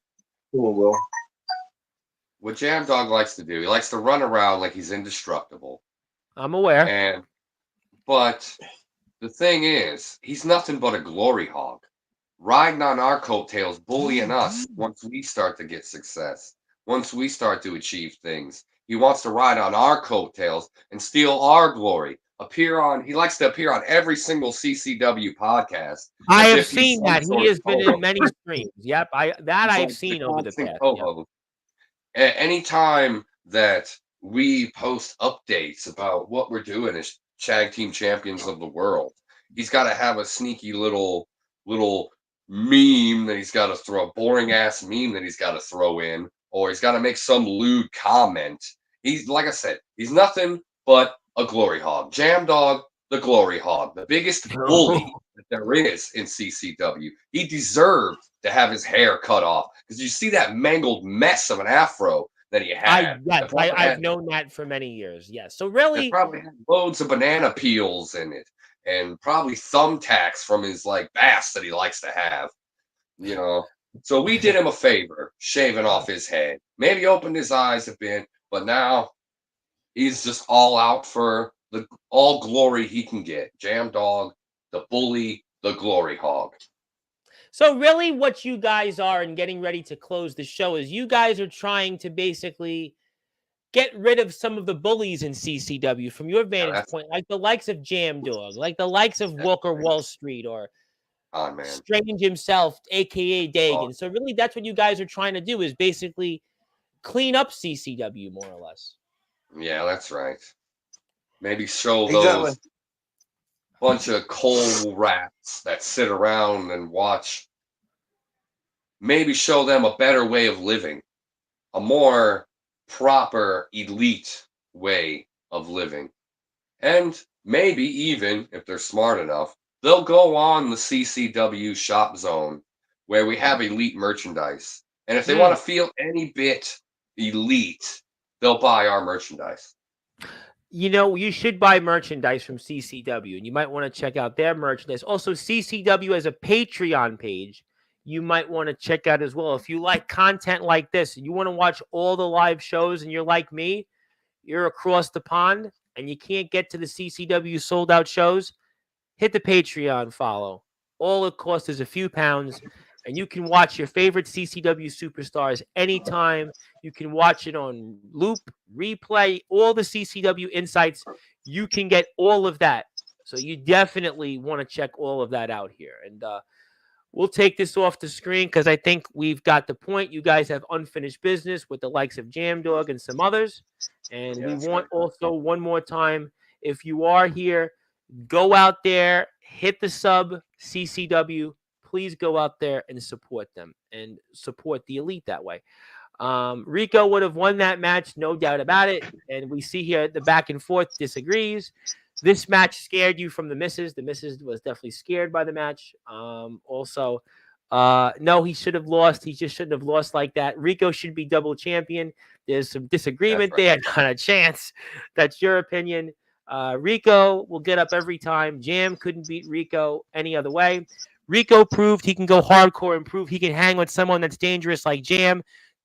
someone will. what Jam Dog likes to do, he likes to run around like he's indestructible. I'm aware. But the thing is, he's nothing but a glory hog, riding on our coattails, bullying us once we start to get success, once we start to achieve things. He wants to ride on our coattails and steal our glory. He likes to appear on every single CCW podcast. I as have if he's seen some that. sort He of has been co-host. in many streams. Yep, I've He's seen the over the constant past. Yep. co-host. Anytime that we post updates about what we're doing as Tag Team Champions of the World, he's got to have a sneaky little meme that he's got to throw, a boring ass meme that he's got to throw in, or he's got to make some lewd comment. He's, like I said, he's nothing but a glory hog. Jam Dog, the glory hog, the biggest bully that there is in CCW. He deserved to have his hair cut off, because you see that mangled mess of an afro that he had. I've known that for many years. Yes. So really, It probably had loads of banana peels in it, and probably thumbtacks from his bass that he likes to have. So we did him a favor, shaving off his head. Maybe opened his eyes a bit, but now he's just all out for all glory he can get. Jam Dog, the bully, the glory hog. So really what you guys are, and getting ready to close the show, is you guys are trying to basically get rid of some of the bullies in CCW from your vantage point, like the likes of Jam Dog, like the likes of Walker Wall Street, or Strange himself, a.k.a. Dagan. So really that's what you guys are trying to do, is basically clean up CCW more or less. Yeah, that's right. Maybe show those bunch of coal rats that sit around and watch. Maybe show them a better way of living, a more proper elite way of living. And maybe even, if they're smart enough, they'll go on the CCW shop zone where we have elite merchandise. And if they want to feel any bit elite, they'll buy our merchandise. You should buy merchandise from CCW, and you might want to check out their merchandise. Also, CCW has a Patreon page you might want to check out as well. If you like content like this, and you want to watch all the live shows, and you're like me, you're across the pond, and you can't get to the CCW sold-out shows, hit the Patreon follow. All it costs is a few pounds, and you can watch your favorite CCW superstars anytime. You can watch it on loop, replay, all the CCW insights. You can get all of that. So you definitely want to check all of that out here. And we'll take this off the screen because I think we've got the point. You guys have unfinished business with the likes of Jam Dog and some others. And we want also one more time, if you are here, go out there, hit the sub CCW. Please go out there and support them and support the elite that way. Rico would have won that match, no doubt about it. And we see here the back and forth disagrees. This match scared you from the missus. The missus was definitely scared by the match. Also, no, he should have lost. He just shouldn't have lost like that. Rico should be double champion. There's some disagreement there. Not a chance. That's your opinion. Rico will get up every time. Jam couldn't beat Rico any other way. Rico proved he can go hardcore and prove he can hang with someone that's dangerous like Jam.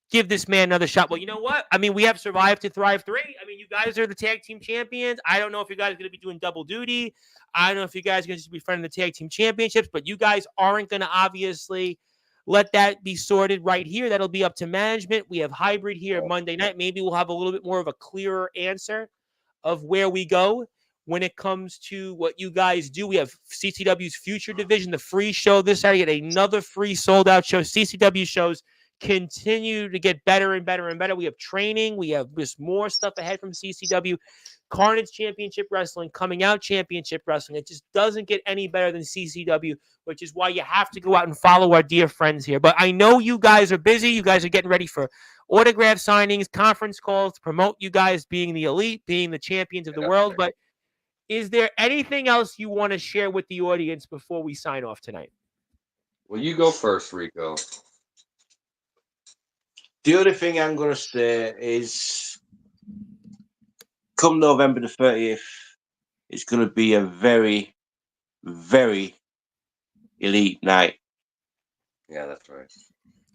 Give this man another shot. Well, you know what? I mean, we have Survive to Thrive 3. I mean, you guys are the tag team champions. I don't know if you guys are going to be doing double duty. I don't know if you guys are going to be friendly the tag team championships, but you guys aren't going to obviously let that be sorted right here. That'll be up to management. We have Hybrid here Monday night. Maybe we'll have a little bit more of a clearer answer of where we go when it comes to what you guys do. We have CCW's Future Division, the free show this Saturday. Another free sold-out show. CCW shows continue to get better and better and better. We have training. We have just more stuff ahead from CCW. Carnage Championship Wrestling, Coming Out Championship Wrestling. It just doesn't get any better than CCW, which is why you have to go out and follow our dear friends here. But I know you guys are busy. You guys are getting ready for autograph signings, conference calls to promote you guys being the elite, being the champions of the world. But is there anything else you want to share with the audience before we sign off tonight? Well, you go first, Rico. The other thing I'm going to say is come November the 30th, it's going to be a very, very elite night. Yeah, that's right.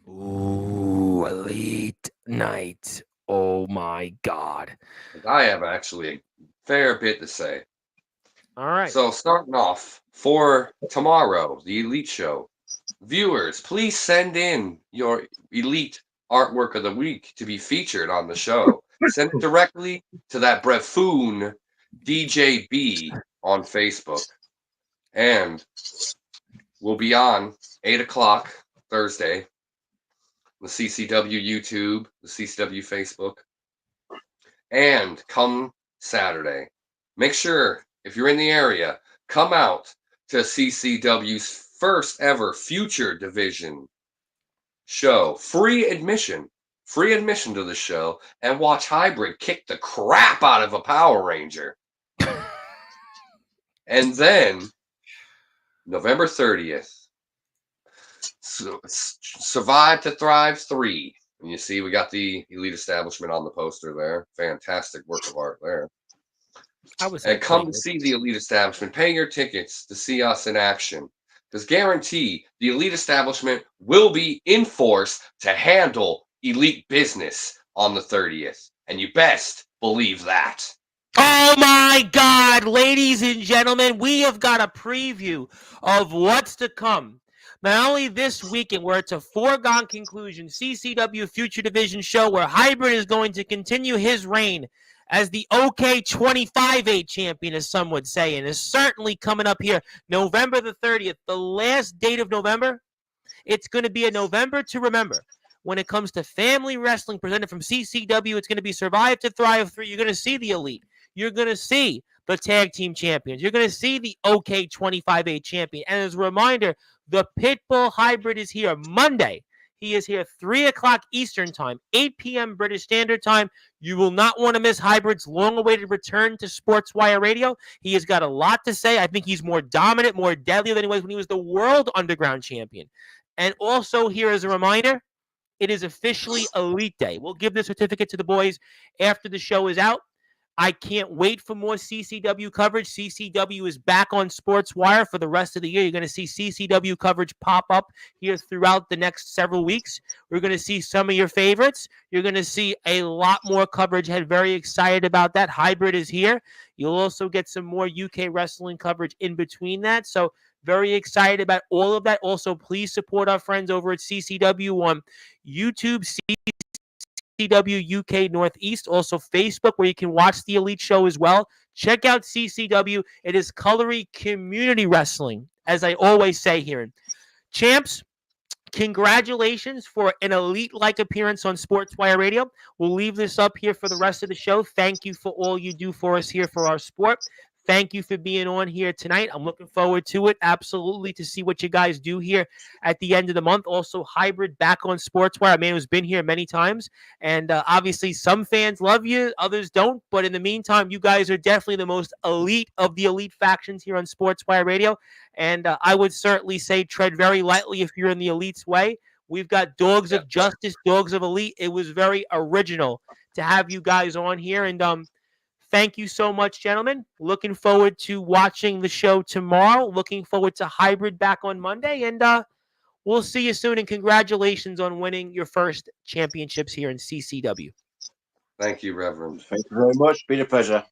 Ooh, elite night. Oh, my God. I have actually a fair bit to say. All right. So starting off for tomorrow, the Elite Show. Viewers, please send in your Elite artwork of the week to be featured on the show. Send it directly to that Brefoon DJB on Facebook. And we'll be on 8 o'clock Thursday. The CCW YouTube, the CCW Facebook. And come Saturday, make sure, if you're in the area, come out to CCW's first ever Future Division show. Free admission to the show, and watch Hybrid kick the crap out of a Power Ranger. And then November 30th, Survive to Thrive 3. And you see we got the Elite Establishment on the poster there. Fantastic work of art there. And come to see the Elite Establishment. Pay your tickets to see us in action. Because guarantee the Elite Establishment will be in force to handle elite business on the 30th. And you best believe that. Oh my God, ladies and gentlemen, we have got a preview of what's to come. Not only this weekend, where it's a foregone conclusion, CCW Future Division show where Hybrid is going to continue his reign as the OK 25-8 champion, as some would say, and is certainly coming up here November the 30th, the last date of November. It's going to be a November to remember. When it comes to family wrestling presented from CCW, it's going to be Survive to Thrive 3. You're going to see the Elite. You're going to see the tag team champions. You're going to see the OK 25-8 champion. And as a reminder, the Pitbull Hybrid is here Monday. He is here 3 o'clock Eastern Time, 8 p.m. British Standard Time. You will not want to miss Hybrid's long-awaited return to Sportswire Radio. He has got a lot to say. I think he's more dominant, more deadly than he was when he was the World Underground Champion. And also, here as a reminder, it is officially Elite Day. We'll give the certificate to the boys after the show is out. I can't wait for more CCW coverage. CCW is back on Sportswire for the rest of the year. You're going to see CCW coverage pop up here throughout the next several weeks. We're going to see some of your favorites. You're going to see a lot more coverage. Very excited about that. Hybrid is here. You'll also get some more UK wrestling coverage in between that. So very excited about all of that. Also, please support our friends over at CCW on YouTube, CCW UK Northeast, also Facebook, where you can watch the Elite Show as well. Check out CCW. It is Colory Community Wrestling, as I always say here. Champs, congratulations for an Elite-like appearance on Sportswire Radio. We'll leave this up here for the rest of the show. Thank you for all you do for us here for our sport. Thank you for being on here tonight. I'm looking forward to it, absolutely, to see what you guys do here at the end of the month. Also, Hybrid back on Sportswire, a man who's been here many times. And obviously, some fans love you, others don't. But in the meantime, you guys are definitely the most elite of the elite factions here on Sportswire Radio. And I would certainly say tread very lightly if you're in the elite's way. We've got Dogs of Justice, Dogs of Elite. It was very original to have you guys on here. And thank you so much, gentlemen. Looking forward to watching the show tomorrow. Looking forward to Hybrid back on Monday. And we'll see you soon. And congratulations on winning your first championships here in CCW. Thank you, Reverend. Thank you very much. Been a pleasure.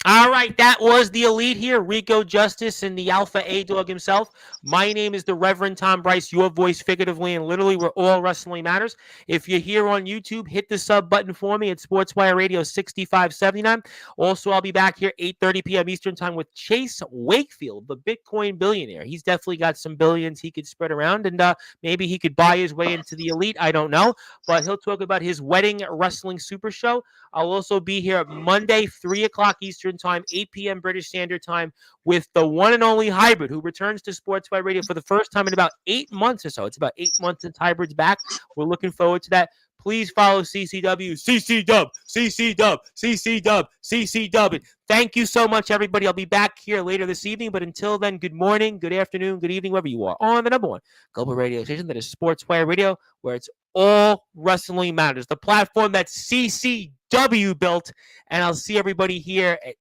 All right, that was the Elite here, Rico Justice and the Alpha A-Dog himself. My name is the Reverend Tom Bryce, your voice figuratively and literally where all wrestling matters. If you're here on YouTube, hit the sub button for me at Sportswire Radio 6579. Also, I'll be back here 8:30 p.m. Eastern Time with Chase Wakefield, the Bitcoin billionaire. He's definitely got some billions he could spread around, and maybe he could buy his way into the Elite. I don't know, but he'll talk about his wedding wrestling super show. I'll also be here Monday, 3 o'clock Eastern Time, 8 p.m. British Standard Time with the one and only Hybrid, who returns to Sportswire Radio for the first time in about 8 months or so. It's about 8 months since Hybrid's back. We're looking forward to that. Please follow CCW, CCW, CCW, CCW, CCW. And thank you so much, everybody. I'll be back here later this evening. But until then, good morning, good afternoon, good evening, wherever you are, on the number one global radio station that is Sportswire Radio, where it's all wrestling matters. The platform that CCW built. And I'll see everybody here at